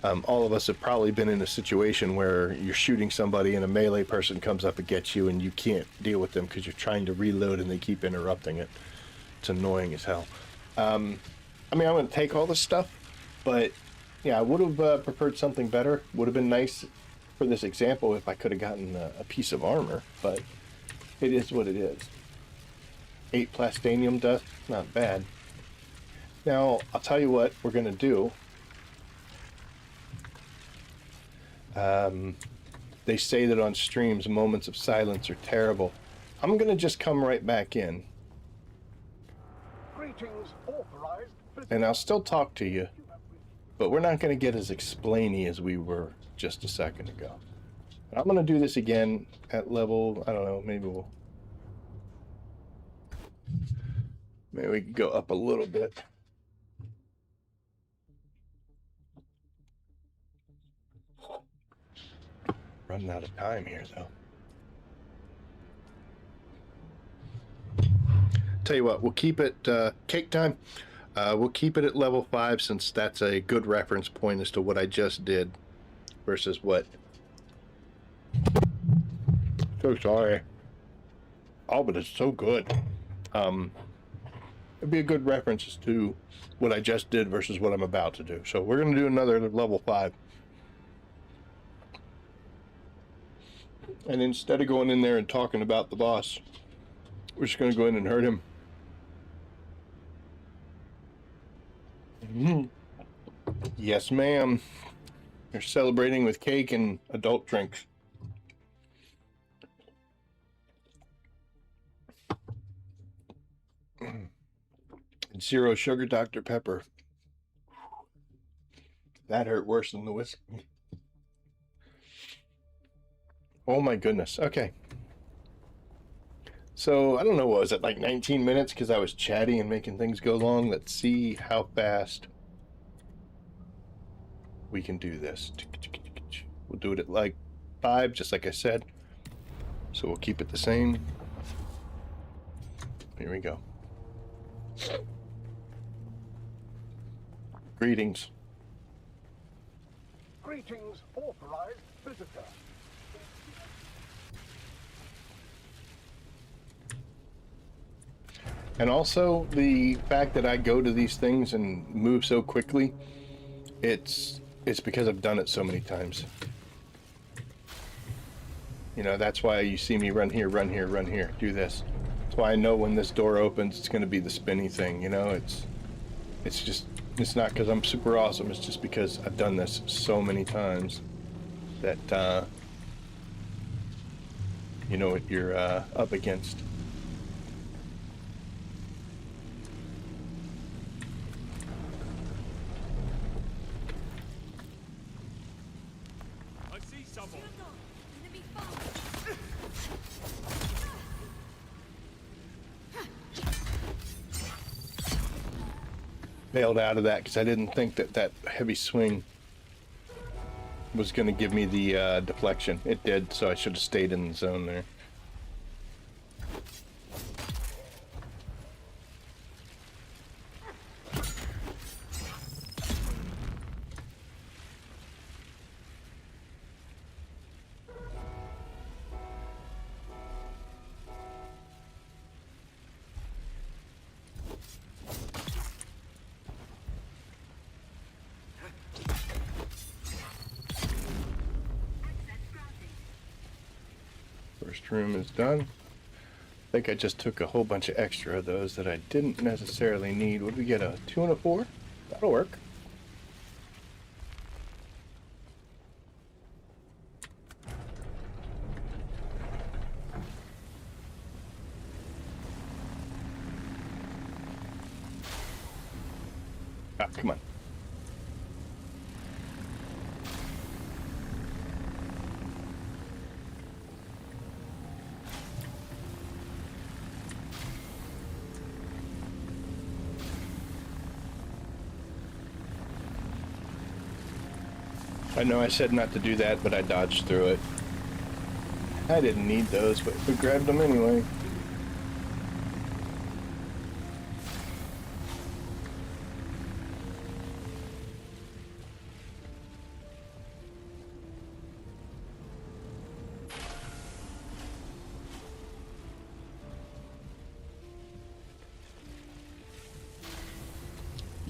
All of us have probably been in a situation where you're shooting somebody and a melee person comes up and gets you and you can't deal with them because you're trying to reload and they keep interrupting it. It's annoying as hell. I mean, I'm going to take all this stuff, but yeah, I would have preferred something better. Would have been nice for this example if I could have gotten a piece of armor, but it is what it is. 8 plastanium dust, not bad. Now, I'll tell you what we're going to do. They say that on streams, moments of silence are terrible. I'm going to just come right back in. Greetings, authorized visitors. And I'll still talk to you, but we're not going to get as explainy as we were just a second ago. And I'm going to do this again at level, I don't know, maybe we can go up a little bit. Running out of time here, though. Tell you what, we'll keep it cake time. We'll keep it at level 5 since that's a good reference point as to what I just did versus what. So sorry. Oh, but it's so good. It'd be a good reference as to what I just did versus what I'm about to do. So we're going to do another level 5. And instead of going in there and talking about the boss, we're just going to go in and hurt him. Yes, ma'am. You're celebrating with cake and adult drinks. And 0 sugar Dr. Pepper. That hurt worse than the whiskey. Oh my goodness. Okay. So, I don't know, what was it, like 19 minutes because I was chatty and making things go long? Let's see how fast we can do this. We'll do it at like 5, just like I said. So we'll keep it the same. Here we go. Greetings. Greetings, authorized visitor. And also the fact that I go to these things and move so quickly, it's because I've done it so many times. You know, that's why you see me run here, run here, run here, do this. That's why I know when this door opens, it's going to be the spinny thing. You know, it's not because I'm super awesome. It's just because I've done this so many times that you know what you're up against. Bailed out of that because I didn't think that heavy swing was going to give me the deflection. It did, so I should have stayed in the zone there. First room is done. I think I just took a whole bunch of extra of those that I didn't necessarily need. Would we get a 2 and a 4? That'll work. Ah, come on. I know I said not to do that, but I dodged through it. I didn't need those, but we grabbed them anyway.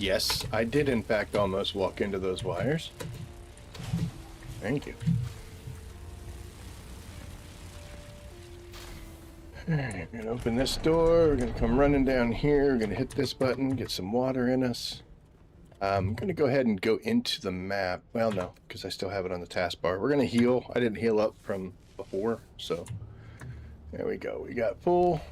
Yes, I did in fact almost walk into those wires. Thank you. Alright, we're gonna open this door, we're gonna come running down here, we're gonna hit this button, get some water in us. I'm gonna go ahead and go into the map. Well, no, because I still have it on the taskbar. We're gonna heal. I didn't heal up from before, so there we go. We got full.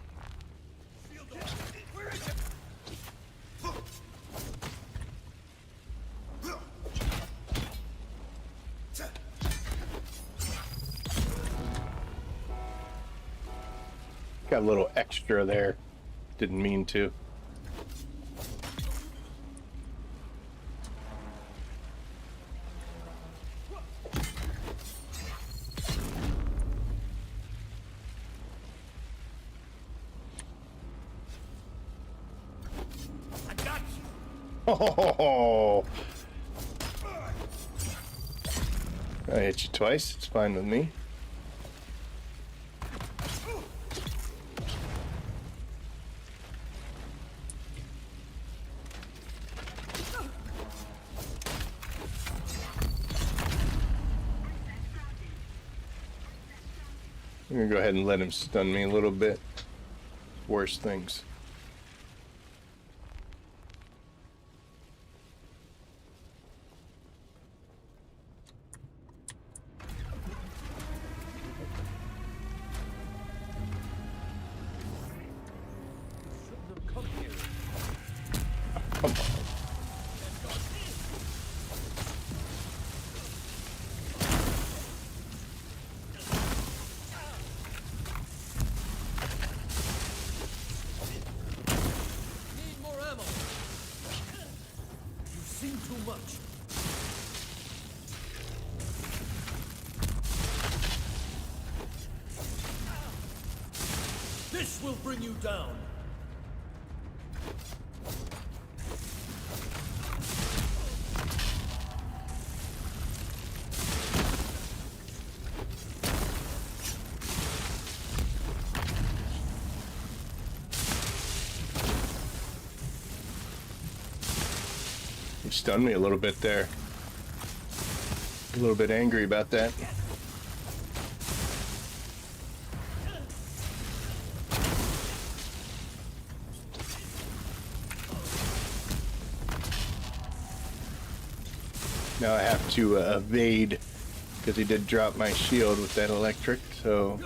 Got a little extra there. Didn't mean to. Oh! I hit you twice. It's fine with me. I'm gonna go ahead and let him stun me a little bit. Worse things. Come on. Need more ammo. You've seen too much. This will bring you down. You stunned me a little bit there. A little bit angry about that. Now I have to evade because he did drop my shield with that electric, so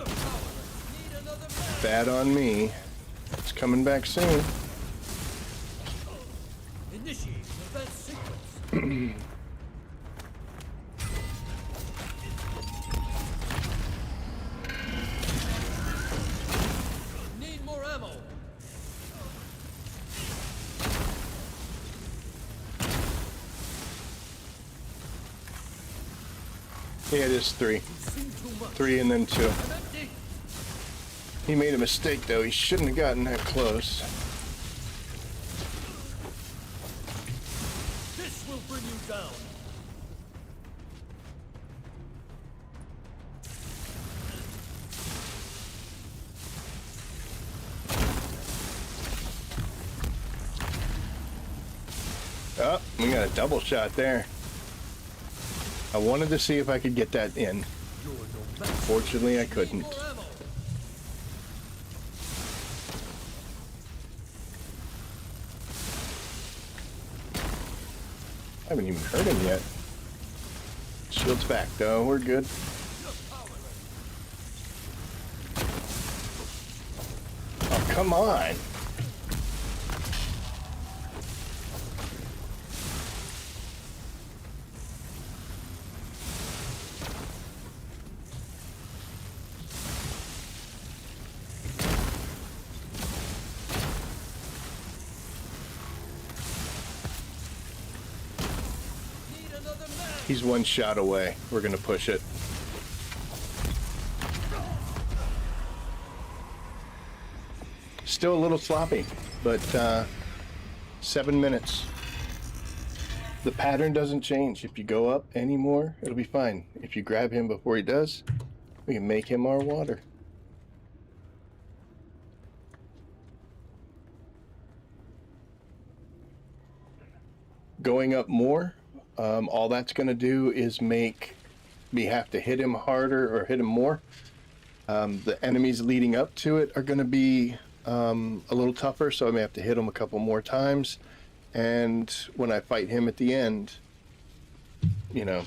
bad on me. It's coming back soon. Initiate event sequence. Need more ammo. Yeah, it is 3. You've seen too much. 3 and then 2. I'm empty. He made a mistake though. He shouldn't have gotten that close. This will bring you down. Oh, we got a double shot there. I wanted to see if I could get that in. You're no match. Fortunately, I Need couldn't. more ammo. I haven't even hurt him yet. Shield's back though. We're good. Oh, come on. Need another man. He's one shot away. We're gonna push it. Still a little sloppy, but 7 minutes. The pattern doesn't change. If you go up anymore, it'll be fine. If you grab him before he does, we can make him our water. going up more, all that's going to do is make me have to hit him harder or hit him more. The enemies leading up to it are going to be a little tougher, so I may have to hit him a couple more times. And when I fight him at the end, you know,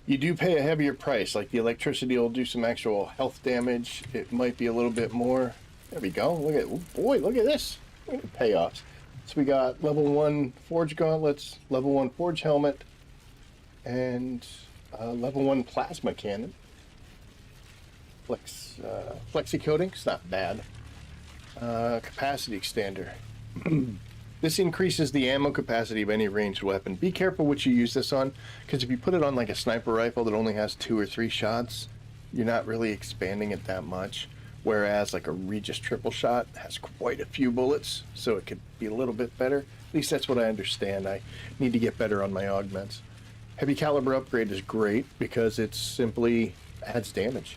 you do pay a heavier price. Like the electricity will do some actual health damage. It might be a little bit more. There we go. Look at, oh boy, look at this. Look at the payoffs. So we got level 1 forge gauntlets, level 1 forge helmet, and level 1 plasma cannon. Flexi coating, it's not bad. Capacity extender. This increases the ammo capacity of any ranged weapon. Be careful what you use this on, because if you put it on like a sniper rifle that only has 2 or 3 shots, you're not really expanding it that much. Whereas like a Regis triple shot has quite a few bullets, so it could be a little bit better. At least that's what I understand. I need to get better on my augments. Heavy caliber upgrade is great because it simply adds damage.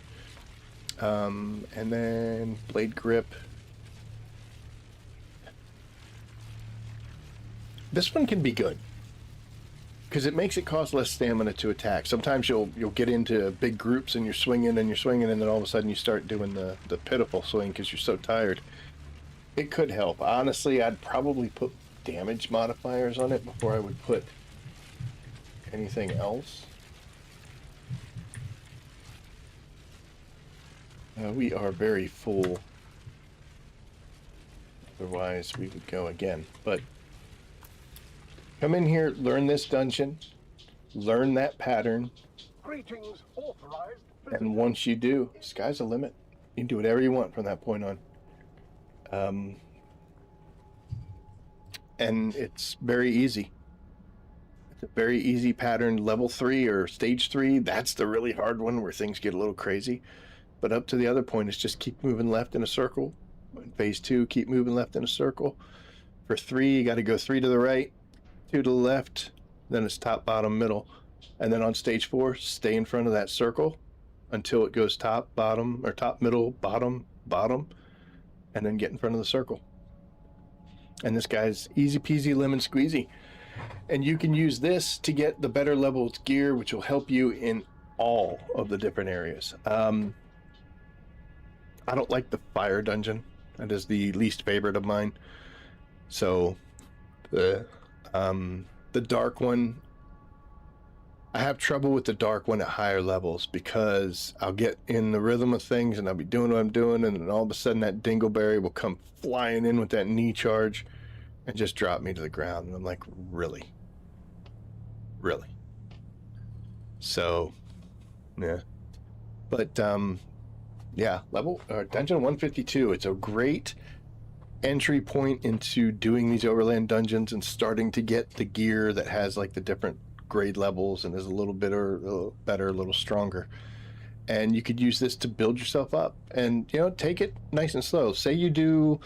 And then blade grip. This one can be good because it makes it cost less stamina to attack. Sometimes you'll get into big groups and you're swinging, and then all of a sudden you start doing the pitiful swing because you're so tired. It could help. Honestly, I'd probably put damage modifiers on it before I would put anything else. We are very full. Otherwise, we would go again. But come in here, learn this dungeon, learn that pattern, Greetings, authorized. and once you do, sky's the limit. You can do whatever you want from that point on. And it's very easy. It's a very easy pattern. Level 3 or stage 3, that's the really hard one where things get a little crazy. But up to the other point is just keep moving left in a circle. In phase 2, keep moving left in a circle. For 3, you got to go 3 to the right, 2 to the left, then it's top, bottom, middle. And then on stage 4, stay in front of that circle until it goes top, bottom, or top, middle, bottom, bottom, and then get in front of the circle. And this guy's easy peasy lemon squeezy. And you can use this to get the better level gear, which will help you in all of the different areas. I don't like the fire dungeon. That is the least favorite of mine. So the dark one, I have trouble with the dark one at higher levels because I'll get in the rhythm of things and I'll be doing what I'm doing, and then all of a sudden that dingleberry will come flying in with that knee charge and just drop me to the ground. And I'm like, really? So, yeah. But, yeah, dungeon 152. It's a great entry point into doing these overland dungeons and starting to get the gear that has like the different grade levels and is a little better, a little stronger. And you could use this to build yourself up and, take it nice and slow. Say you do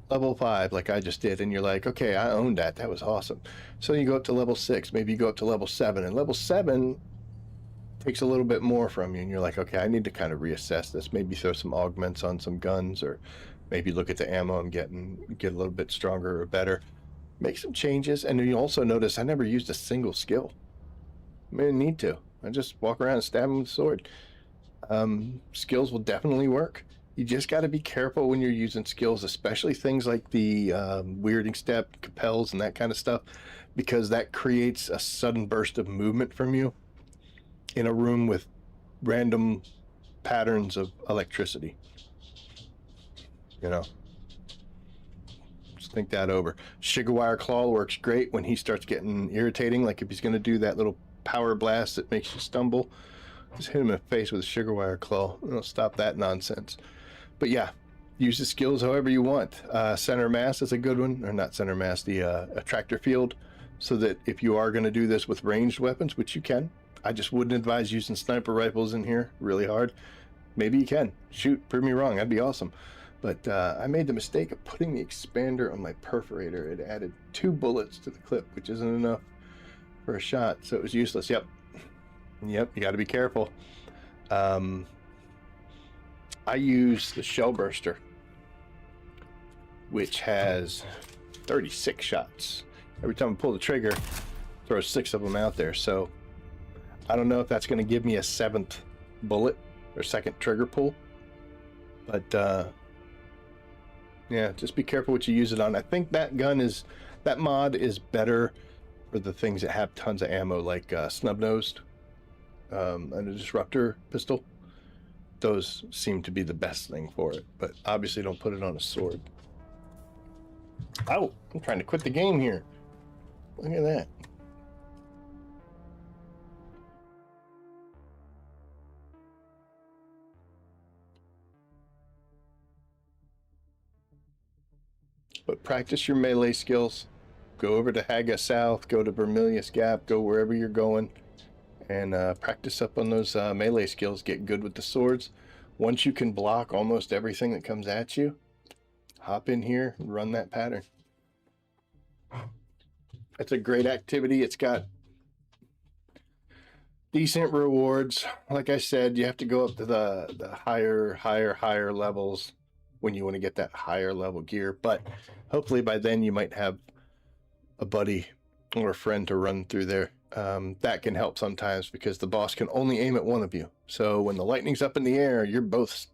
level 5 like I just did, and you're like, okay, I owned that. That was awesome. So you go up to level 6, maybe you go up to level 7, and level 7 takes a little bit more from you, and you're like, okay, I need to kind of reassess this. Maybe throw some augments on some guns, or maybe look at the ammo and get a little bit stronger or better. Make some changes. And then you also notice I never used a single skill. I didn't need to. I just walk around and stab them with a sword. Skills will definitely work. You just got to be careful when you're using skills, especially things like the weirding step, compels, and that kind of stuff, because that creates a sudden burst of movement from you in a room with random patterns of electricity. Just think that over. Sugarwire Claw works great when he starts getting irritating, like if he's going to do that little power blast that makes you stumble. Just hit him in the face with a Sugarwire Claw. It'll stop that nonsense. But yeah, use the skills however you want. Center mass is a good one, or not center mass, the attractor field, so that if you are going to do this with ranged weapons, which you can, I just wouldn't advise using sniper rifles in here really hard. Maybe you can. Shoot, prove me wrong. That'd be awesome. But I made the mistake of putting the expander on my perforator. It added 2 bullets to the clip, which isn't enough for a shot, so it was useless. Yep, you got to be careful. I use the shell burster, which has 36 shots. every time I pull the trigger, throws 6 of them out there. So I don't know if that's going to give me a 7th bullet or 2nd trigger pull. But yeah, just be careful what you use it on. I think that mod is better for the things that have tons of ammo, like snub-nosed and a disruptor pistol. Those seem to be the best thing for it, but obviously don't put it on a sword. Oh, I'm trying to quit the game here. Look at that. But practice your melee skills. Go over to Haga South, go to Vermilius Gap, go wherever you're going, and practice up on those melee skills. Get good with the swords. Once you can block almost everything that comes at you, hop in here and run that pattern. It's a great activity. It's got decent rewards. Like I said, you have to go up to the higher levels when you want to get that higher level gear. But hopefully by then you might have a buddy or a friend to run through there. That can help sometimes because the boss can only aim at one of you. So when the lightning's up in the air, you're both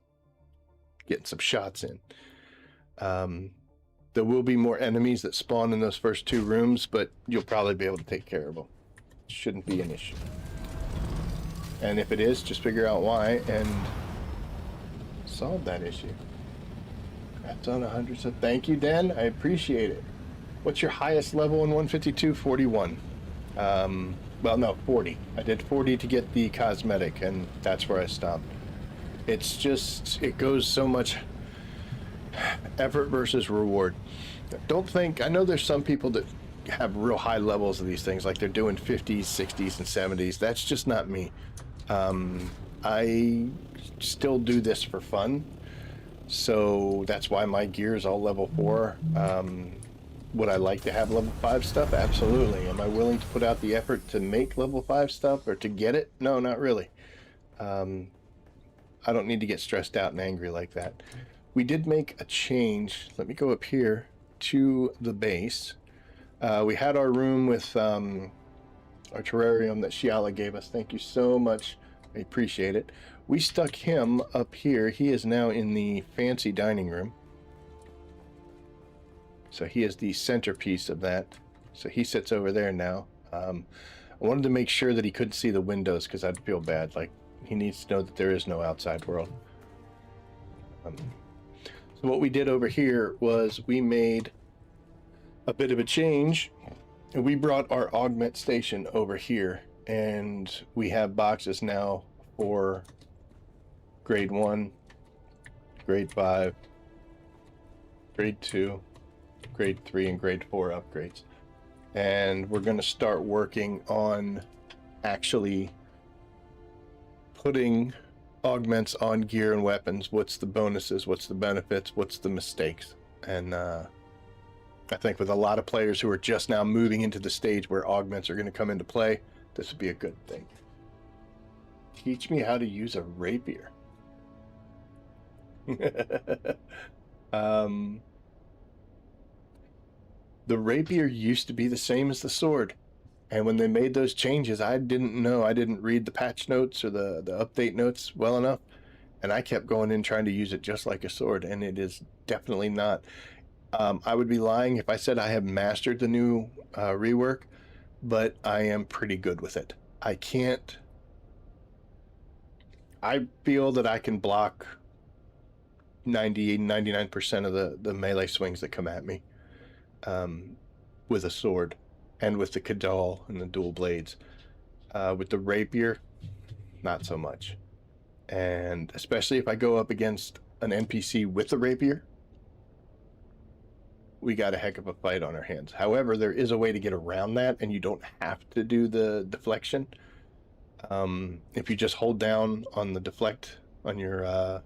getting some shots in. There will be more enemies that spawn in those first 2 rooms, but you'll probably be able to take care of them. Shouldn't be an issue. And if it is, just figure out why and solve that issue. That's on 100, so thank you, Den. I appreciate it. What's your highest level in 152? 41. Well, no, 40. I did 40 to get the cosmetic, and that's where I stopped. It's just, it goes so much effort versus reward. Don't think, I know there's some people that have real high levels of these things, like they're doing 50s, 60s, and 70s. That's just not me. I still do this for fun. So that's why my gear is all level 4. Would I like to have level 5 stuff? Absolutely. Am I willing to put out the effort to make level 5 stuff or to get it? No, not really. I don't need to get stressed out and angry like that. We did make a change. Let me go up here to the base. We had our room with our terrarium that Shiala gave us. Thank you so much. I appreciate it. We stuck him up here. He is now in the fancy dining room. So he is the centerpiece of that. So he sits over there now. I wanted to make sure that he couldn't see the windows because I'd feel bad. Like, he needs to know that there is no outside world. So what we did over here was we made a bit of a change. And we brought our augment station over here. And we have boxes now for grade 1, grade 5, grade 2, grade 3, and grade 4 upgrades. And we're going to start working on actually putting augments on gear and weapons. What's the bonuses? What's the benefits? What's the mistakes? And I think with a lot of players who are just now moving into the stage where augments are going to come into play, this would be a good thing. Teach me how to use a rapier. The rapier used to be the same as the sword. And when they made those changes, I didn't know. I didn't read the patch notes or the update notes well enough. And I kept going in trying to use it just like a sword. And it is definitely not. I would be lying if I said I have mastered the new rework. But I am pretty good with it. I feel that I can block 99% of the melee swings that come at me with a sword and with the Kadal and the dual blades. With the rapier, not so much. And especially if I go up against an NPC with the rapier, we got a heck of a fight on our hands. However, there is a way to get around that, and you don't have to do the deflection. If you just hold down on the deflect on your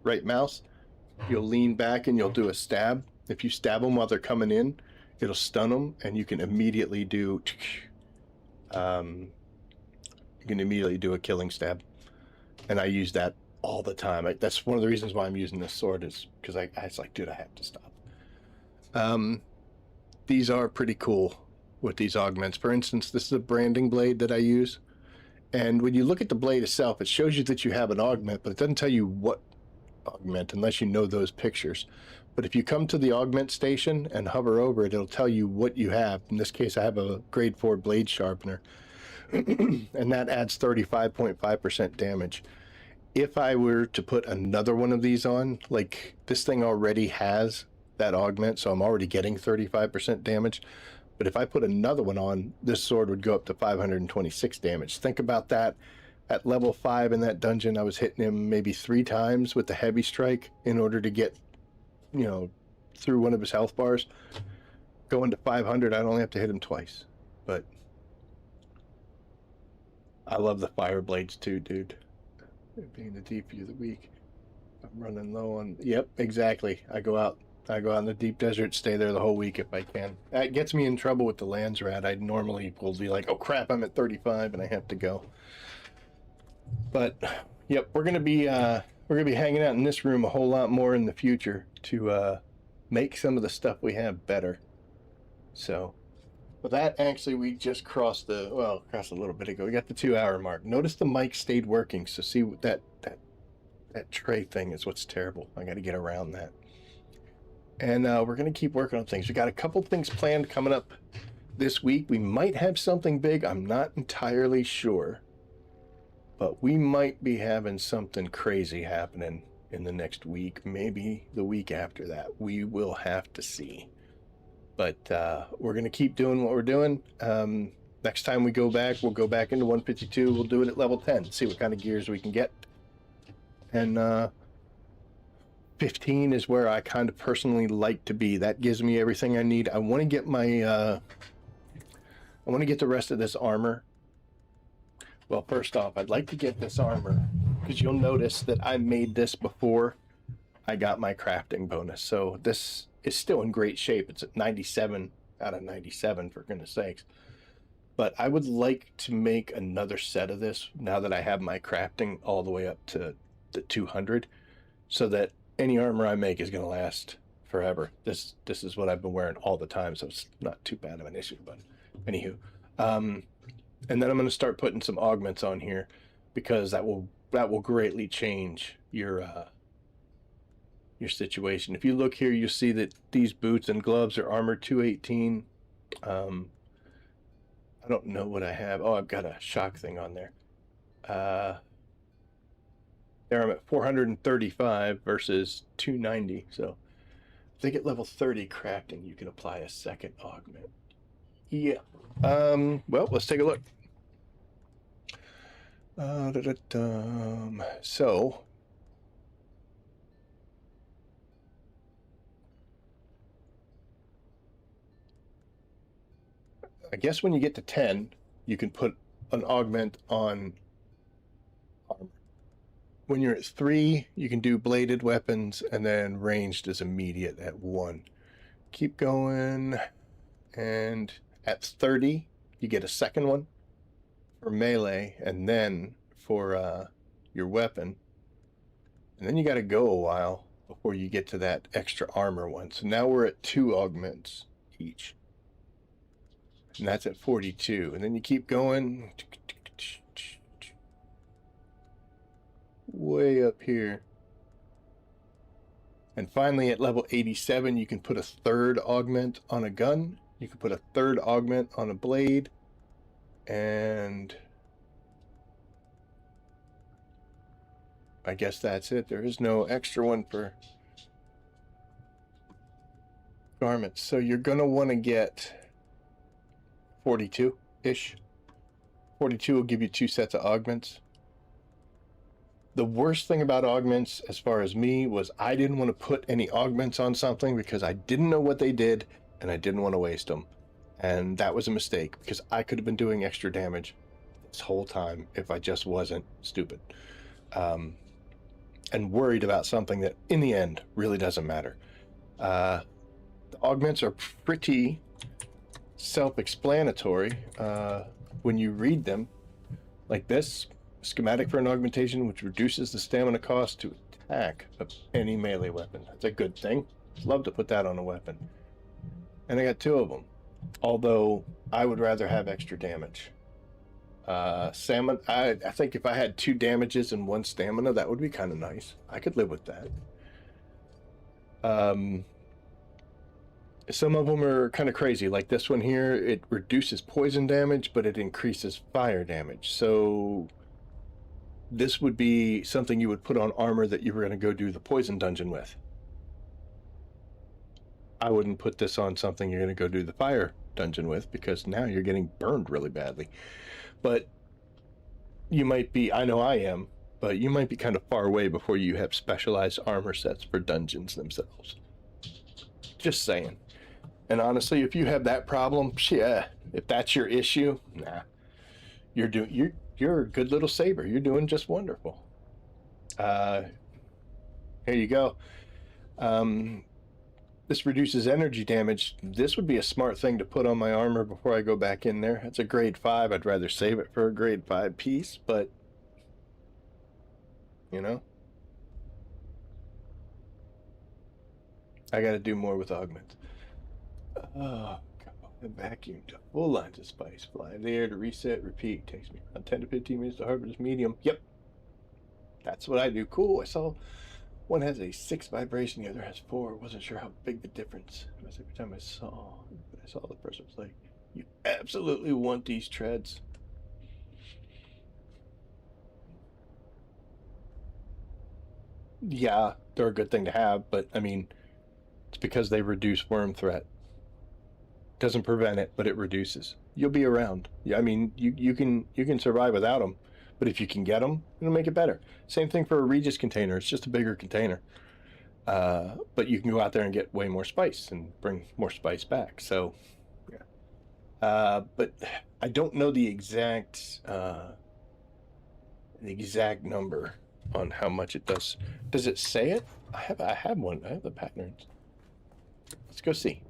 right mouse, you'll lean back and you'll do a stab. If you stab them while they're coming in, it'll stun them, and you can immediately do a killing stab. And I use that all the time. That's one of the reasons why I'm using this sword, is because I was like, dude, I have to stop. These are pretty cool. with these augments. For instance, this is a branding blade that I use. And when you look at the blade itself, it shows you that you have an augment, but it doesn't tell you what augment unless you know those pictures. But if you come to the augment station and hover over it, it'll tell you what you have. In this case, I have a grade 4 blade sharpener, and that adds 35.5% damage. If I were to put another one of these on, like this thing already has that augment, so I'm already getting 35% damage. But if I put another one on, this sword would go up to 526 damage. Think about that. At level 5 in that dungeon, I was hitting him maybe 3 times with the heavy strike in order to get, you know, through one of his health bars. Going to 500, I'd only have to hit him twice. But I love the fire blades too, dude. Being the DP of the week. I'm running low on... Yep, exactly. I go out in the deep desert, stay there the whole week if I can. That gets me in trouble with the lands rat. I normally will be like, oh crap, I'm at 35 and I have to go. But yep, we're gonna be hanging out in this room a whole lot more in the future to make some of the stuff we have better. So with that, actually we just crossed a little bit ago. We got the 2-hour mark. Notice the mic stayed working, so see what that tray thing is what's terrible. I gotta get around that. And we're going to keep working on things. We got a couple things planned coming up this week. We might have something big. I'm not entirely sure. But we might be having something crazy happening in the next week. Maybe the week after that. We will have to see. But we're going to keep doing what we're doing. Next time we go back, we'll go back into 152. We'll do it at level 10. See what kind of gears we can get. And... 15 is where I kind of personally like to be. That gives me everything I need. I want to get my I want to get the rest of this armor. Well, first off, I'd like to get this armor because you'll notice that I made this before I got my crafting bonus. So this is still in great shape. It's at 97 out of 97 for goodness sakes. But I would like to make another set of this now that I have my crafting all the way up to the 200 so that any armor I make is going to last forever. This is what I've been wearing all the time, so it's not too bad of an issue. But anywho, and then I'm going to start putting some augments on here because that will greatly change your situation. If you look here, you'll see that these boots and gloves are armor 218. I don't know what I have. Oh, I've got a shock thing on there. There I'm at 435 versus 290. So if they get level 30 crafting, you can apply a second augment. Yeah. Well, let's take a look. So I guess when you get to 10, you can put an augment on armor. When you're at 3, you can do bladed weapons, and then ranged is immediate at 1. Keep going, and at 30, you get a second one for melee, and then for your weapon. And then you got to go a while before you get to that extra armor one. So now we're at 2 augments each. And that's at 42. And then you keep going way up here. And finally at level 87, you can put a 3rd augment on a gun. You can put a 3rd augment on a blade. And I guess that's it. There is no extra one for garments. So you're going to want to get 42-ish. 42 will give you 2 sets of augments. The worst thing about augments, as far as me, was I didn't want to put any augments on something because I didn't know what they did, and I didn't want to waste them. And that was a mistake, because I could have been doing extra damage this whole time if I just wasn't stupid. And worried about something that, in the end, really doesn't matter. The augments are pretty self-explanatory when you read them, like this. Schematic for an augmentation which reduces the stamina cost to attack of any melee weapon. That's a good thing. Love to put that on a weapon. And I got 2 of them. Although I would rather have extra damage. Salmon, I think if I had 2 damages and 1 stamina, that would be kind of nice. I could live with that. Some of them are kind of crazy. Like this one here, it reduces poison damage, but it increases fire damage. So this would be something you would put on armor that you were going to go do the poison dungeon with. I wouldn't put this on something you're going to go do the fire dungeon with, because now you're getting burned really badly. But you might be, I know I am, but you might be kind of far away before you have specialized armor sets for dungeons themselves. Just saying. And honestly, if you have that problem, yeah, if that's your issue, nah, you're a good little saber. You're doing just wonderful. Here you go. This reduces energy damage. This would be a smart thing to put on my armor before I go back in there. It's a grade 5. I'd rather save it for a grade 5 piece, but you know, I got to do more with augment. Oh, God. Vacuum to full lines of spice. Fly there to reset, repeat. Takes me around 10 to 15 minutes to harvest medium. Yep. That's what I do. Cool. I saw one has a 6 vibration, the other has 4. Wasn't sure how big the difference was every time I saw the person was like, you absolutely want these treads. Yeah, they're a good thing to have, but I mean, it's because they reduce worm threat. Doesn't prevent it, but it reduces. You'll be around. Yeah, I mean, you can survive without them, but if you can get them, it'll make it better. Same thing for a Regis container. It's just a bigger container, but you can go out there and get way more spice and bring more spice back. So, yeah. But I don't know the exact number on how much it does. Does it say it? I have one. I have the patterns. Let's go see.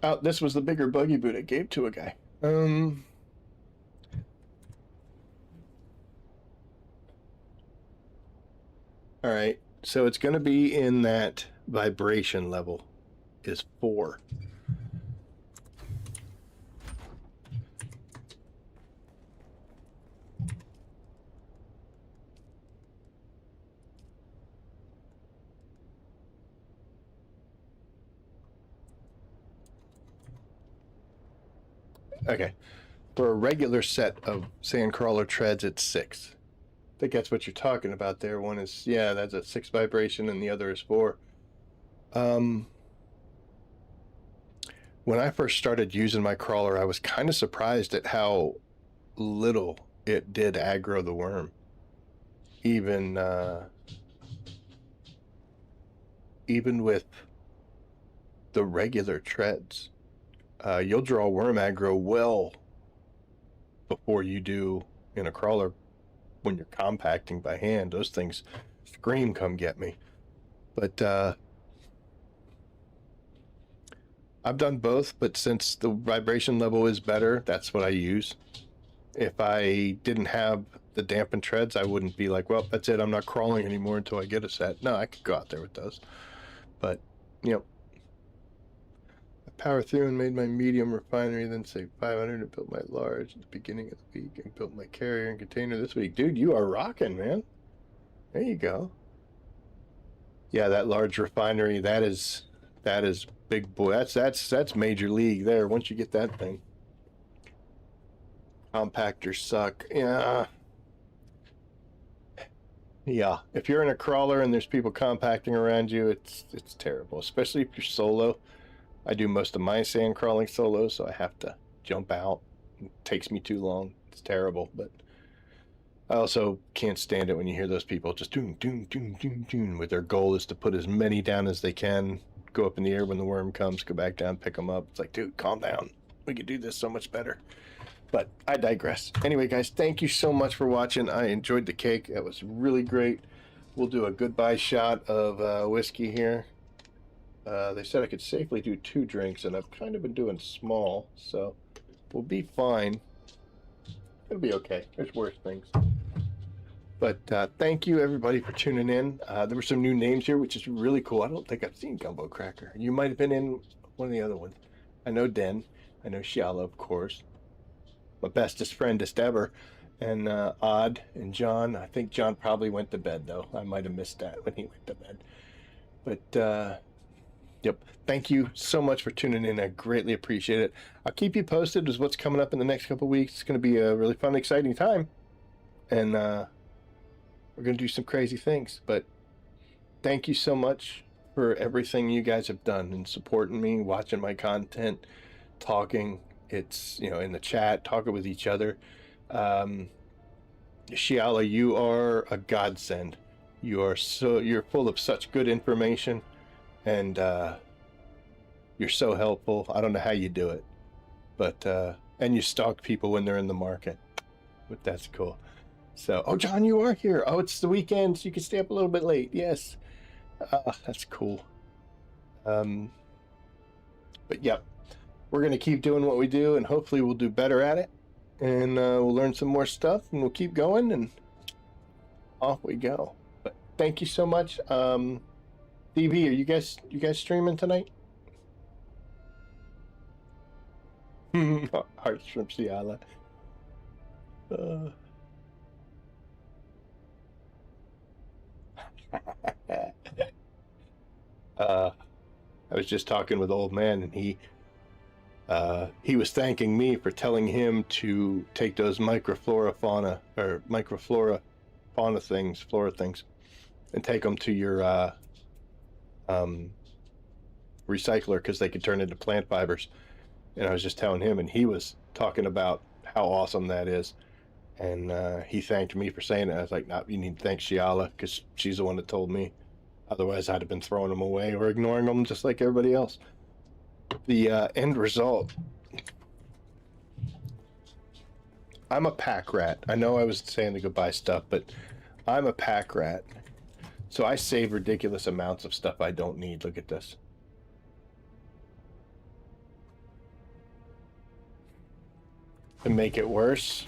Oh, this was the bigger buggy boot I gave to a guy. All right, so it's going to be in that vibration level is 4. Okay, for a regular set of sandcrawler treads, it's 6. I think that's what you're talking about there. One is, yeah, that's a 6 vibration, and the other is 4. When I first started using my crawler, I was kind of surprised at how little it did aggro the worm. Even with the regular treads. You'll draw worm aggro well before you do in a crawler. When you're compacting by hand, those things scream, come get me. But I've done both, but since the vibration level is better, that's what I use. If I didn't have the dampened treads, I wouldn't be like, well, that's it, I'm not crawling anymore until I get a set. No, I could go out there with those. But, you know, power through and made my medium refinery, then saved 500 and built my large at the beginning of the week, and built my carrier and container this week. Dude, you are rocking, man. There you go. Yeah, that large refinery, that is big boy. That's major league there. Once you get that thing. Compactors suck. Yeah. Yeah. If you're in a crawler and there's people compacting around you, it's terrible, especially if you're solo. I do most of my sand crawling solo, so I have to jump out. It takes me too long. It's terrible, but I also can't stand it when you hear those people just doom, with their goal is to put as many down as they can, go up in the air when the worm comes, go back down, pick them up. It's like, dude, calm down. We could do this so much better. But I digress. Anyway, guys, thank you so much for watching. I enjoyed the cake. That was really great. We'll do a goodbye shot of whiskey here. They said I could safely do 2 drinks, and I've kind of been doing small, so we'll be fine. It'll be okay. There's worse things. But thank you everybody for tuning in. There were some new names here, which is really cool. I don't think I've seen Gumbo Cracker. You might have been in one of the other ones. I know Den. I know Shiala, of course. My bestest friendest ever. And Odd and John. I think John probably went to bed, though. I might have missed that when he went to bed. But, yep. Thank you so much for tuning in. I greatly appreciate it. I'll keep you posted with what's coming up in the next couple of weeks. It's going to be a really fun, exciting time. And we're going to do some crazy things. But thank you so much for everything you guys have done and supporting me, watching my content, talking. It's, in the chat, talking with each other. Shiala, you are a godsend. You're full of such good information, and you're so helpful. I don't know how you do it, but and you stalk people when they're in the market. But that's cool. So, oh, John, you are here. Oh, it's the weekend, so you can stay up a little bit late. Yes, that's cool. But yep, we're gonna keep doing what we do, and hopefully we'll do better at it. And we'll learn some more stuff, and we'll keep going, and off we go. But thank you so much. DV, are you guys streaming tonight? Hearts from Shiala. I was just talking with old man, and he was thanking me for telling him to take those flora things, and take them to your recycler, because they could turn into plant fibers. And I was just telling him, and he was talking about how awesome that is. And he thanked me for saying it. I was like, "No, you need to thank Shiala, because she's the one that told me. Otherwise, I'd have been throwing them away or ignoring them just like everybody else." The end result. I'm a pack rat. I know I was saying the goodbye stuff, but I'm a pack rat. So I save ridiculous amounts of stuff I don't need. Look at this. To make it worse,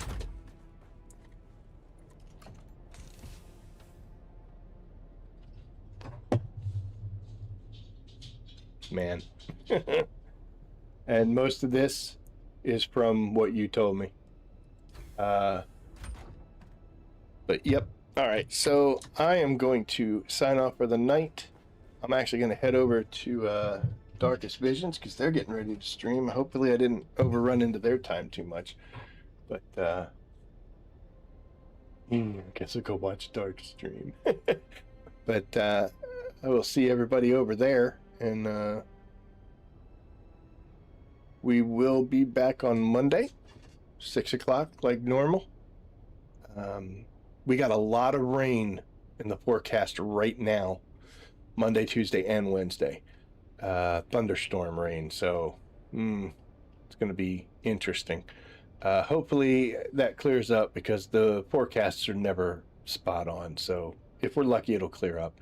man. And most of this is from what you told me. But yep. All right. So I am going to sign off for the night. I'm actually going to head over to Darkest Visions, because they're getting ready to stream. Hopefully I didn't overrun into their time too much. But I guess I'll go watch Dark stream. But I will see everybody over there, and we will be back on Monday, 6 o'clock, like normal. We got a lot of rain in the forecast right now, Monday, Tuesday, and Wednesday. Thunderstorm rain, so it's going to be interesting. Hopefully that clears up, because the forecasts are never spot on. So if we're lucky, it'll clear up.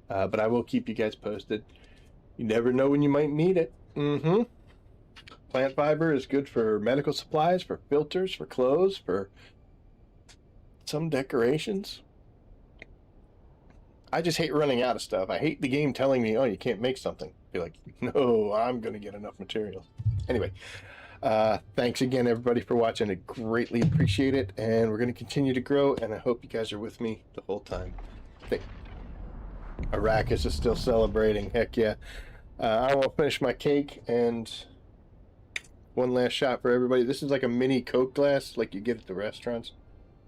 But I will keep you guys posted. You never know when you might need it. Plant fiber is good for medical supplies, for filters, for clothes, for some decorations. I just hate running out of stuff. I hate the game telling me, "Oh, you can't make something." Be like, "No, I'm going to get enough materials." Anyway, thanks again, everybody, for watching. I greatly appreciate it, and we're going to continue to grow, and I hope you guys are with me the whole time. Arrakis is still celebrating. Heck yeah. I will finish my cake, and one last shot for everybody. This is like a mini Coke glass, like you get at the restaurants.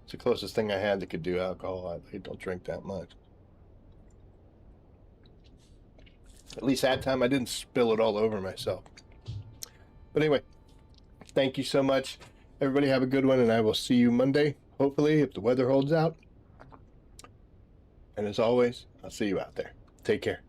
It's the closest thing I had that could do alcohol. I don't drink that much. At least that time I didn't spill it all over myself. But anyway, thank you so much. Everybody have a good one, and I will see you Monday, hopefully, if the weather holds out. And as always, I'll see you out there. Take care.